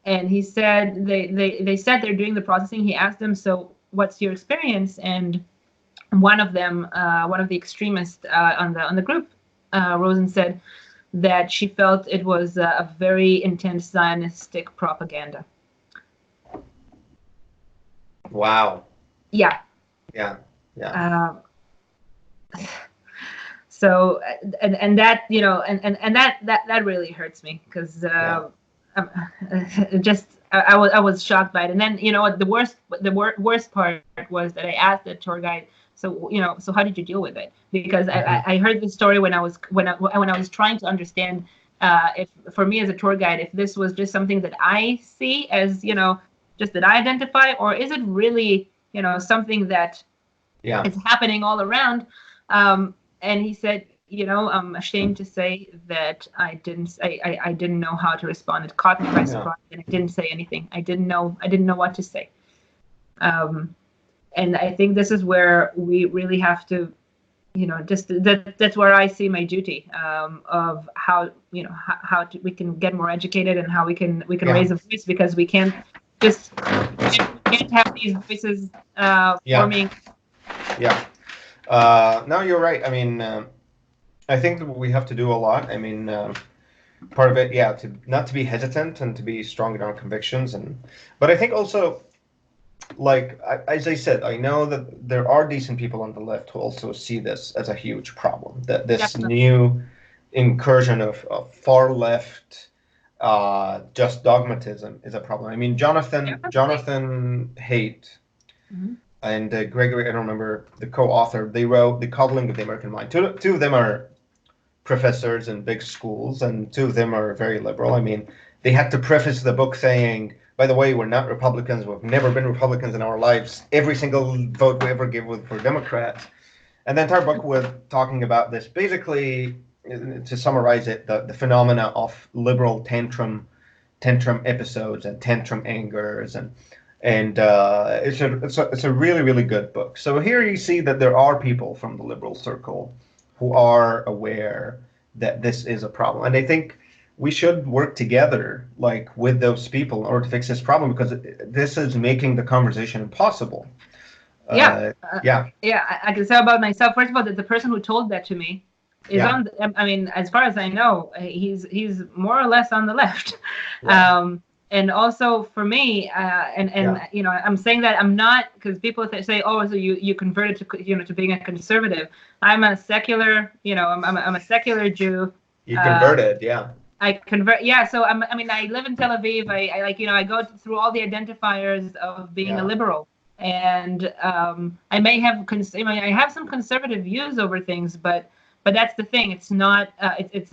And he said they said they're doing the processing. He asked them, so what's your experience? And one of the extremists on the group, rose and said that she felt it was a very intense Zionistic propaganda. Wow. Yeah. Yeah. Yeah. So and that and that really hurts me because Yeah. I was shocked by it. And then what the worst part was that I asked the tour guide, so how did you deal with it? Because Hmm. I heard the story when I was trying to understand, if for me as a tour guide, if this was just something that I see as just that I identify, or is it really something that Yeah. is happening all around. And he said, I'm ashamed to say that I didn't know how to respond. It caught me by Yeah. surprise, and I didn't say anything. I didn't know what to say. And I think this is where we really have to, just that's where I see my duty, of how we can get more educated, and how we can Yeah. raise a voice, because we can't just we can't have these voices Yeah. forming. Yeah. No, you're right. I mean, I think that we have to do a lot. I mean, part of it, yeah, to not to be hesitant and to be strong in our convictions, but I think also, like as I said, I know that there are decent people on the left who also see this as a huge problem. That this Definitely. new incursion of far left, just dogmatism is a problem. I mean, Definitely. Jonathan Haidt Mhm. and Gregory, I don't remember the co-author. They wrote The Coddling of the American Mind. Two of them are professors in big schools, and two of them are very liberal. I mean, they had to preface the book saying by the way, we're not Republicans. We've never been Republicans in our lives. Every single vote we ever give was for Democrats. And the entire book was talking about this. Basically, to summarize it, the phenomena of liberal tantrum episodes and tantrum angers, and it's a really, really good book. So here you see that there are people from the liberal circle who are aware that this is a problem, and I think we should work together, like with those people, in order to fix this problem, because this is making the conversation impossible. Yeah, Yeah, yeah. I can say about myself. First of all, that the person who told that to me is yeah, on. I mean, as far as I know, he's more or less on the left. right, And also for me, and yeah, you know, I'm saying that I'm not, because people say, oh, so you converted to, you know, to being a conservative. I'm a secular, you know, I'm a secular Jew. you Uh, converted, yeah, I convert, yeah. So I mean, I live in Tel Aviv. I like, you know, I go through all the identifiers of being a yeah, liberal, and I may have, I have some conservative views over things, but that's the thing. It's not. It's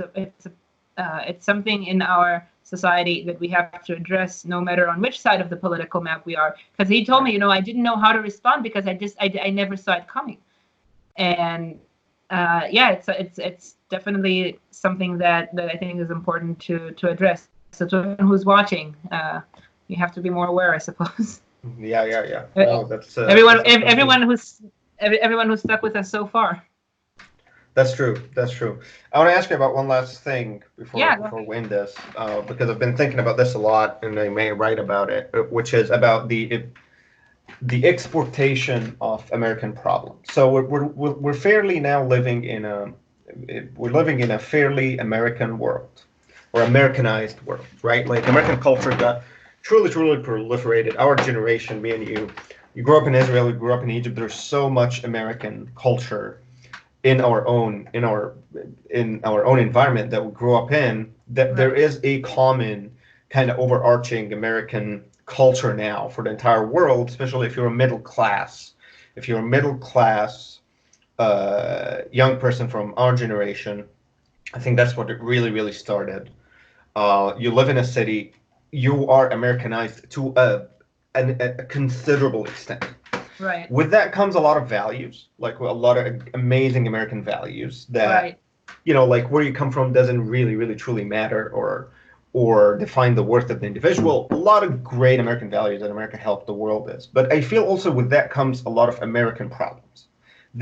something in our society that we have to address, no matter on which side of the political map we are. Because he told right. me, you know, I didn't know how to respond because I never saw it coming, and yeah, it's definitely something that I think is important to address. So to everyone who's watching, you have to be more aware, I suppose. Yeah. No, Everyone, that's absolutely. everyone who's stuck with us so far. That's true. That's true. I want to ask you about one last thing Yeah, go before ahead. we end this, because I've been thinking about this a lot, and I may write about it, which is about the exportation of American problems. So we're fairly now living in a we're living in a fairly American world, or Americanized world, right? Like American culture got truly proliferated. Our generation, me and you grew up in Israel, you grew up in Egypt. There's so much American culture in our own environment that we grew up in, that there Right, is a common kind of overarching American culture now for the entire world, especially if you're a middle class. If you're a middle class young person from our generation, I think that's what it really started. You live in a city, you are Americanized to a considerable extent. right, With that comes a lot of values, like a lot of amazing American values that, right, like where you come from doesn't really truly matter, or define the worth of the individual. A lot of great American values that America helped the world is. But I feel also with that comes a lot of American problems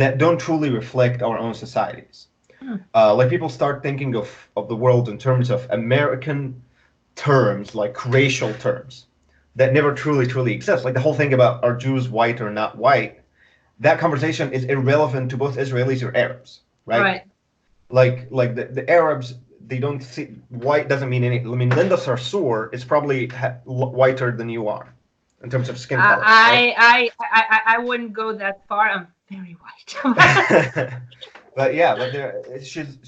that don't truly reflect our own societies. hmm, Like people start thinking of the world in terms of American terms, like racial terms that never truly exist. Like the whole thing about are Jews white or not white, that conversation is irrelevant to both Israelis or Arabs, right? right. Like the Arabs, they don't see white doesn't mean anything. I mean, Linda Sarsour is probably whiter than you are in terms of skin color, right? I wouldn't go that far. I'm very white. But yeah, but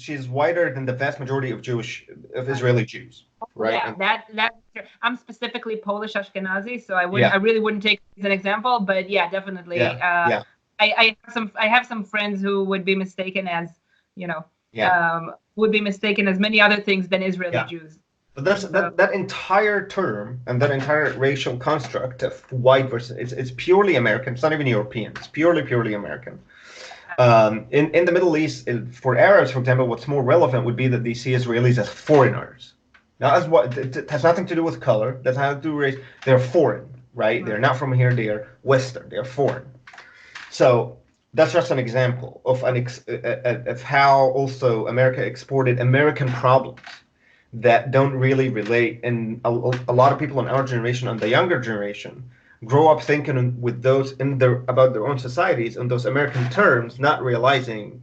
she's whiter than the vast majority of Right. Israeli Jews, right? Yeah, And that I'm specifically Polish Ashkenazi, so I yeah, really wouldn't take it as an example, but yeah, definitely. yeah, I have some friends who would be mistaken as, you know, yeah, would be mistaken as many other things than Israeli yeah. Jews. But that's So that entire term and that entire racial construct of white versus it's purely American. It's not even European. It's purely American. In the Middle East, for Arabs, for example, what's more relevant would be that they see Israelis as foreigners. Now, as what it has nothing to do with color. Doesn't have to do with race. They're foreign, right? They're not from here. They are Western. They're foreign. So that's just an example of how also America exported American problems that don't really relate. And a lot of people in our generation and the younger generation grow up thinking with those about their own societies in those American terms, not realizing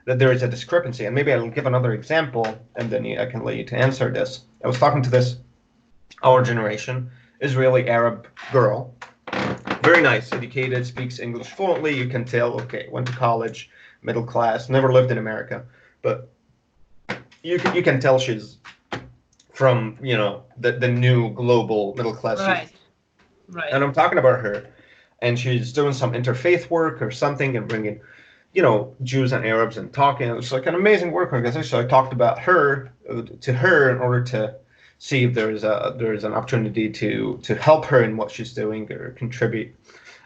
that there is a discrepancy. And maybe I'll give another example, and then I can let you to answer this. I was talking to this our generation Israeli Arab girl, very nice, educated, speaks English fluently. You can tell, okay, went to college, middle class, never lived in America, but you can tell she's from the new global middle class right, youth. right. And I'm talking about her, and she's doing some interfaith work or something, and bringing Jews and Arabs and talking. It's like an amazing work organization. So I talked about her to her in order see if there's an opportunity to help her in what she's doing or contribute.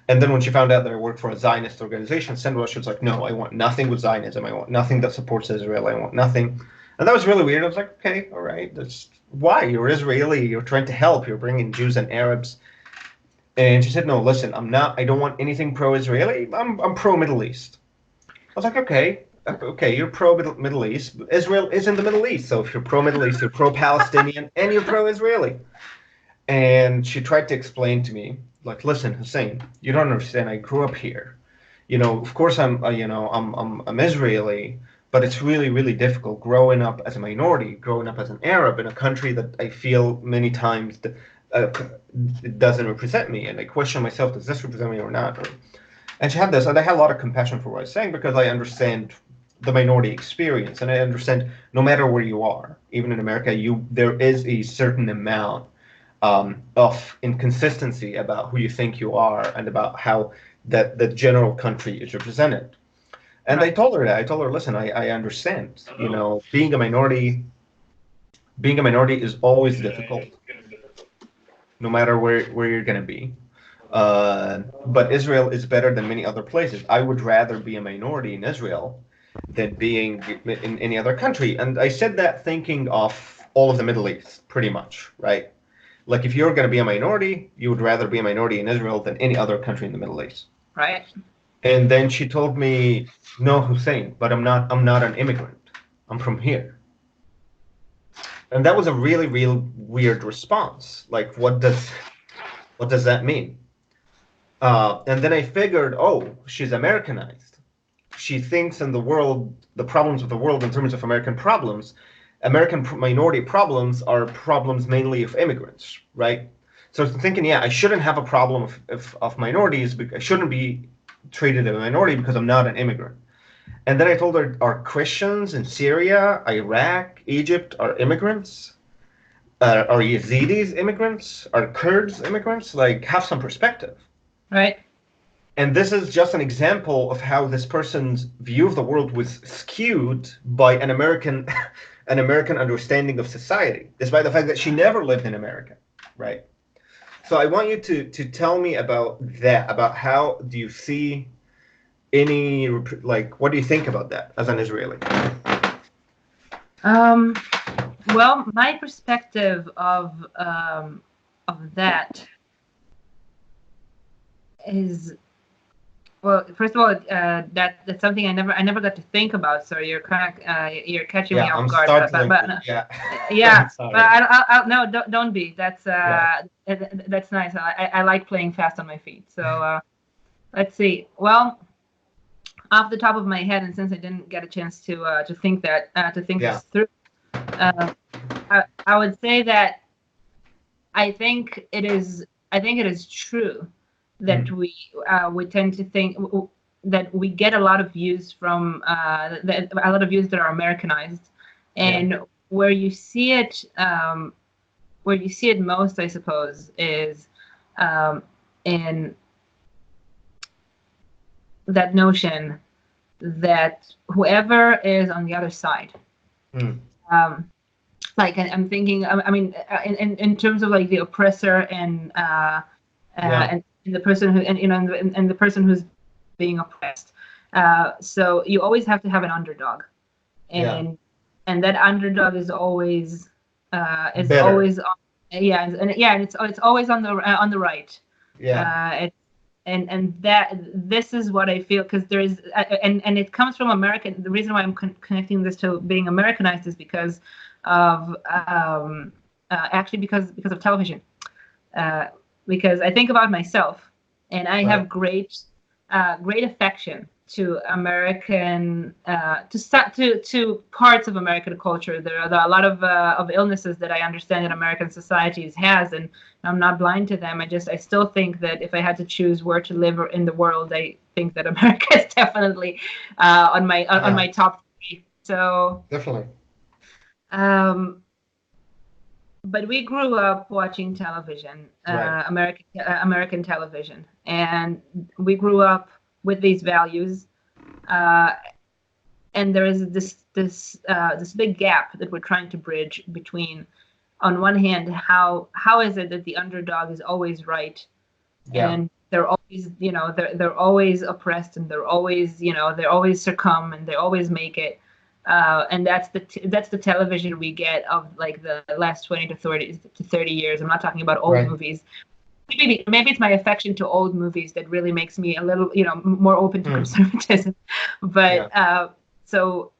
And then when she found out that I worked for a Zionist organization, Sandra, she was like, no, I want nothing with Zionism. I want nothing that supports Israel. I want nothing. And that was really weird. I was like, okay, all right. That's why you're Israeli. You're trying to help. You're bringing Jews and Arabs. And she said, no, listen, I don't want anything pro-Israeli. I'm pro-Middle East. I was like, okay, you're pro-Middle East. Israel is in the Middle East. So if you're pro-Middle East, you're pro-Palestinian, and you're pro-Israeli. And she tried to explain to me, like, listen, Hussein, you don't understand. I grew up here. Of course I'm Israeli, but it's really, really difficult growing up as a minority, growing up as an Arab in a country that I feel many times that, it doesn't represent me, and I question myself, does this represent me or not? And she had this, and I had a lot of compassion for what I was saying because I understand the minority experience, and I understand no matter where you are, even in America, there is a certain amount of inconsistency about who you think you are and about how that the general country is represented. And right. I told her that. I told her, listen, I understand. Being a minority is always difficult, no matter where you're going to be. But Israel is better than many other places. I would rather be a minority in Israel than being in any other country. And I said that thinking of all of the Middle East, pretty much, right? Like if you're going to be a minority, you would rather be a minority in Israel than any other country in the Middle East. Right. And then she told me, no, Hussein, but I'm not an immigrant. I'm from here. And that was a really, real weird response. Like, what does that mean? And then I figured, oh, she's Americanized. She thinks in the world, the problems of the world in terms of American problems. American minority problems are problems mainly of immigrants, right? So I'm thinking, yeah, I shouldn't have a problem of minorities. I shouldn't be treated as a minority because I'm not an immigrant. And then I told her, are Christians in Syria, Iraq, Egypt are immigrants? Are Yazidis immigrants? Are Kurds immigrants? Like, have some perspective. Right. And this is just an example of how this person's view of the world was skewed by an American understanding of society, despite the fact that she never lived in America, right? So I want you to tell me about that, about how do you see what do you think about that as an Israeli? Well, my perspective of that is, well, first of all, that's something I never got to think about. So you're kind of you're catching me off guard. Yeah, but no, don't be. That's that's nice. I like playing fast on my feet. So let's see. Well, off the top of my head, and since I didn't get a chance to think this through, I would say that I think it is true that we tend to think that we get a lot of views from a lot of views that are Americanized, and where you see it most, I suppose, is in that notion that whoever is on the other side, like I'm thinking, I mean, in terms of like the oppressor and the person who and the person who's being oppressed. So you always have to have an underdog, and that underdog is always always on, and it's always on the right. And that this is what I feel, because there is and it comes from American. The reason why I'm connecting this to being Americanized is because of actually because of television. Because I think about myself, and I have great affection to American to parts of American culture. There are a lot of illnesses that I understand that American societies has, and I'm not blind to them. I still think that if I had to choose where to live in the world, I think that America is definitely on my top 3. So definitely. But we grew up watching television, American television, and we grew up with these values, and there is this big gap that we're trying to bridge between on one hand, how is it that the underdog is always right, Yeah. and they're always, they're always oppressed, and they're always, they always succumb, and they always make it. And that's the television we get of like the last 20 to 30 years. I'm not talking about old Right. movies. Maybe it's my affection to old movies that really makes me a little, more open to conservatism. But so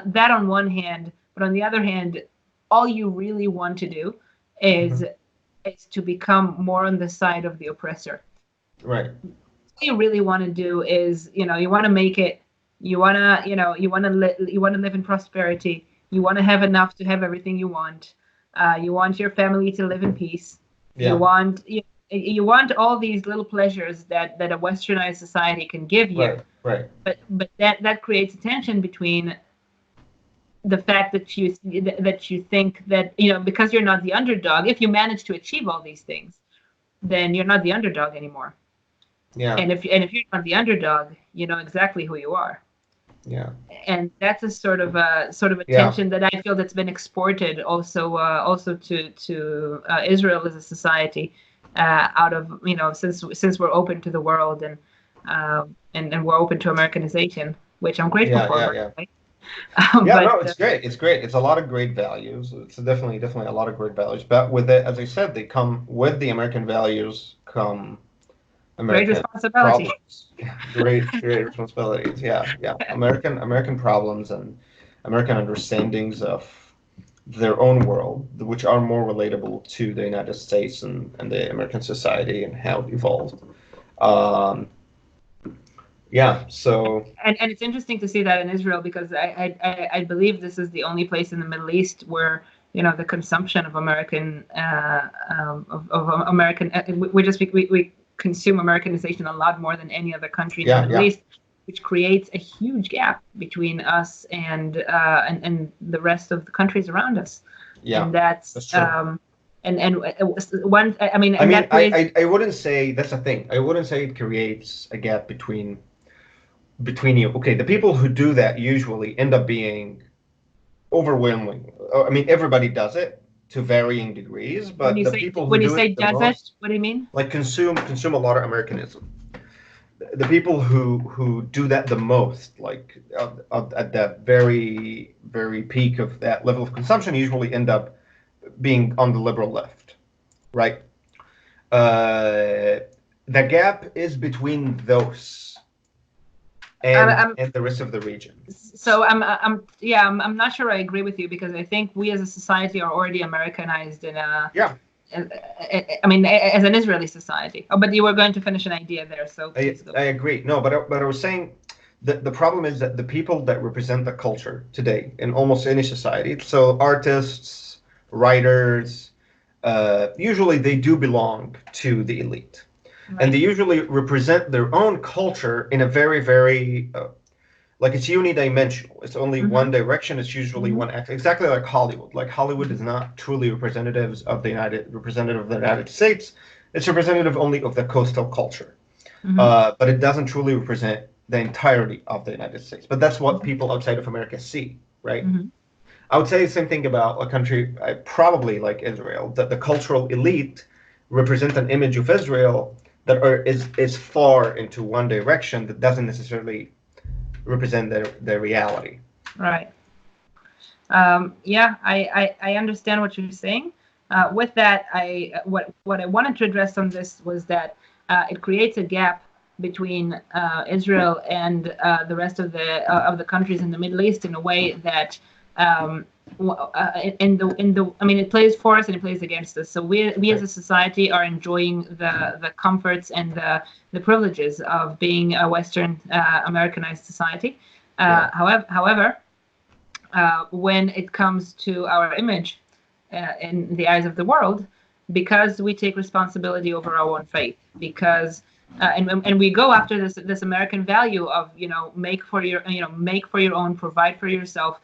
that on one hand, but on the other hand, all you really want to do is to become more on the side of the oppressor. Right. What you really want to do is, you want to make it. You want to, you want to live in prosperity. You want to have enough to have everything you want. You want your family to live in peace. Yeah. You want all these little pleasures that a westernized society can give you. Right. But that creates a tension between the fact that you think that, because you're not the underdog, if you manage to achieve all these things, then you're not the underdog anymore. Yeah. And if you're not the underdog, you know exactly who you are. Yeah. And that's a sort of a tension that I feel that's been exported also to Israel as a society, out of, since we're open to the world, and we're open to Americanization, which I'm grateful for. Yeah. Right? No, it's great. It's great. It's a lot of great values. It's definitely a lot of great values. But with it, as I said, they come with the American values come American great responsibility. problems. Great responsibilities. Yeah. American problems and American understandings of their own world, which are more relatable to the United States and the American society and how it evolved. So and it's interesting to see that in Israel, because I believe this is the only place in the Middle East where, the consumption of American we consume Americanization a lot more than any other country in the Middle East, which creates a huge gap between us and the rest of the countries around us. Yeah, and that's true. I wouldn't say that's a thing. I wouldn't say it creates a gap between you. Okay, the people who do that usually end up being overwhelming. I mean, everybody does it to varying degrees, but the people who do it the most, what do you mean? Like consume a lot of Americanism. The people who do that the most, like at that very, very peak of that level of consumption, usually end up being on the liberal left, right? The gap is between those and the rest of the region. So I'm not sure I agree with you, because I think we as a society are already Americanized in a I mean, as an Israeli society. Oh, but you were going to finish an idea there, so please go. I agree. No, but I was saying that the problem is that the people that represent the culture today in almost any society, so artists, writers, usually they do belong to the elite. Right. And they usually represent their own culture in a very, very, like it's unidimensional. It's only one direction. It's usually one act. Exactly like Hollywood. Like Hollywood is not truly representative of the United States. It's representative only of the coastal culture. But it doesn't truly represent the entirety of the United States. But that's what people outside of America see, right? I would say the same thing about a country probably like Israel, that the cultural elite represent an image of Israel that is far into one direction that doesn't necessarily represent their reality. Right. I understand what you're saying. With that, what I wanted to address on this was that it creates a gap between Israel and the rest of the countries in the Middle East in a way that it plays for us and it plays against us. So we as a society are enjoying the comforts and the privileges of being a Western Americanized society. However, when it comes to our image in the eyes of the world, because we take responsibility over our own faith, because and we go after this American value of make for your own, provide for yourself,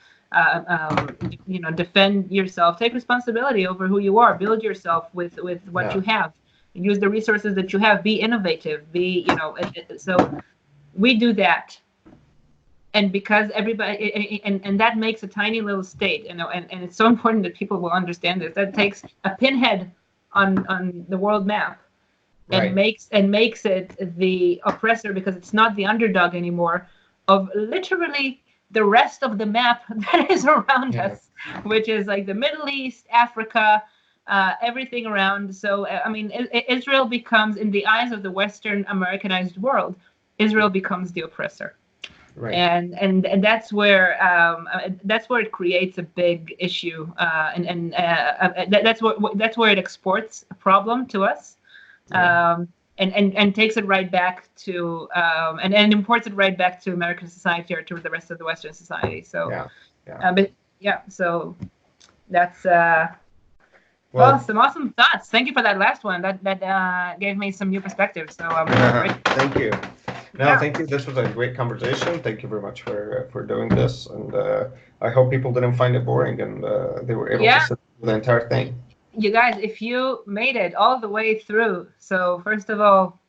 defend yourself, take responsibility over who you are, build yourself with what you have, use the resources that you have, be innovative, so we do that. and because everybody and that makes a tiny little state, and it's so important that people will understand this. That takes a pinhead on the world map and Right. makes it the oppressor, because it's not the underdog anymore of literally the rest of the map that is around Yeah. us, which is like the Middle East, Africa, everything around. So I mean, Israel becomes, in the eyes of the Western Americanized world, Israel becomes the oppressor. Right. And that's where it creates a big issue, that's where it exports a problem to us, Yeah. and takes it right back to and imports it right back to American society or to the rest of the Western society. So, Yeah. Yeah. but yeah, so that's well, Well, some awesome thoughts. Thank you for that last one. That gave me some new perspectives. So great. thank you. No, Yeah. thank you. This was a great conversation. Thank you very much for doing this, and I hope people didn't find it boring and they were able to Yeah. sit through the entire thing. You guys, if you made it all the way through, so first of all,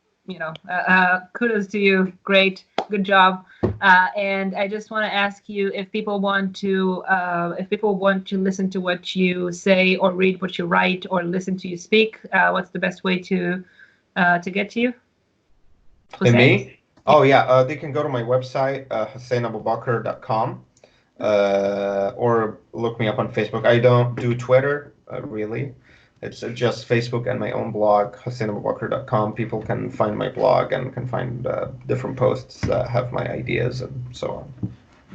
kudos to you. Great, good job. And I just want to ask you, if people want to listen to what you say, or read what you write, or listen to you speak, what's the best way to get to you? And Hussein? me? Oh yeah, they can go to my website, HusseinAbubakr.com, or look me up on Facebook. I don't do Twitter, really. It's just Facebook and my own blog, HusseinAbubakr.com. People can find my blog and can find different posts that have my ideas and so on.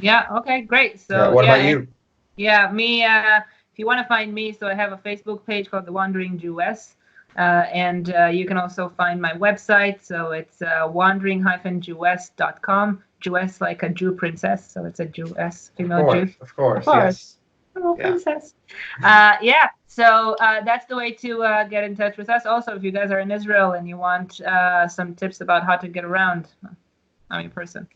Yeah. Okay. Great. Yeah. So What about yeah, you? yeah, me. If you want to find me, so I have a Facebook page called The Wandering Jewess, and you can also find my website. So it's wandering-jewess.com. Jewess like a Jew princess, so it's a Jewess, female Jew. Of course, Of course. yes. Oh, Yeah. princess. Yeah. So that's the way to get in touch with us. Also, if you guys are in Israel and you want some tips about how to get around, I'm in person.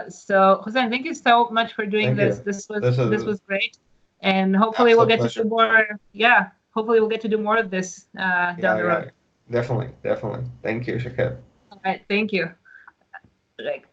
So Hussein, thank you so much for doing Thank this. you. This This was is great, and hopefully we'll absolute get to do pleasure. more. Yeah, hopefully we'll get to do more of this down Yeah, the yeah. road. Definitely, definitely. Thank you, Shakked. All right, thank you. Right.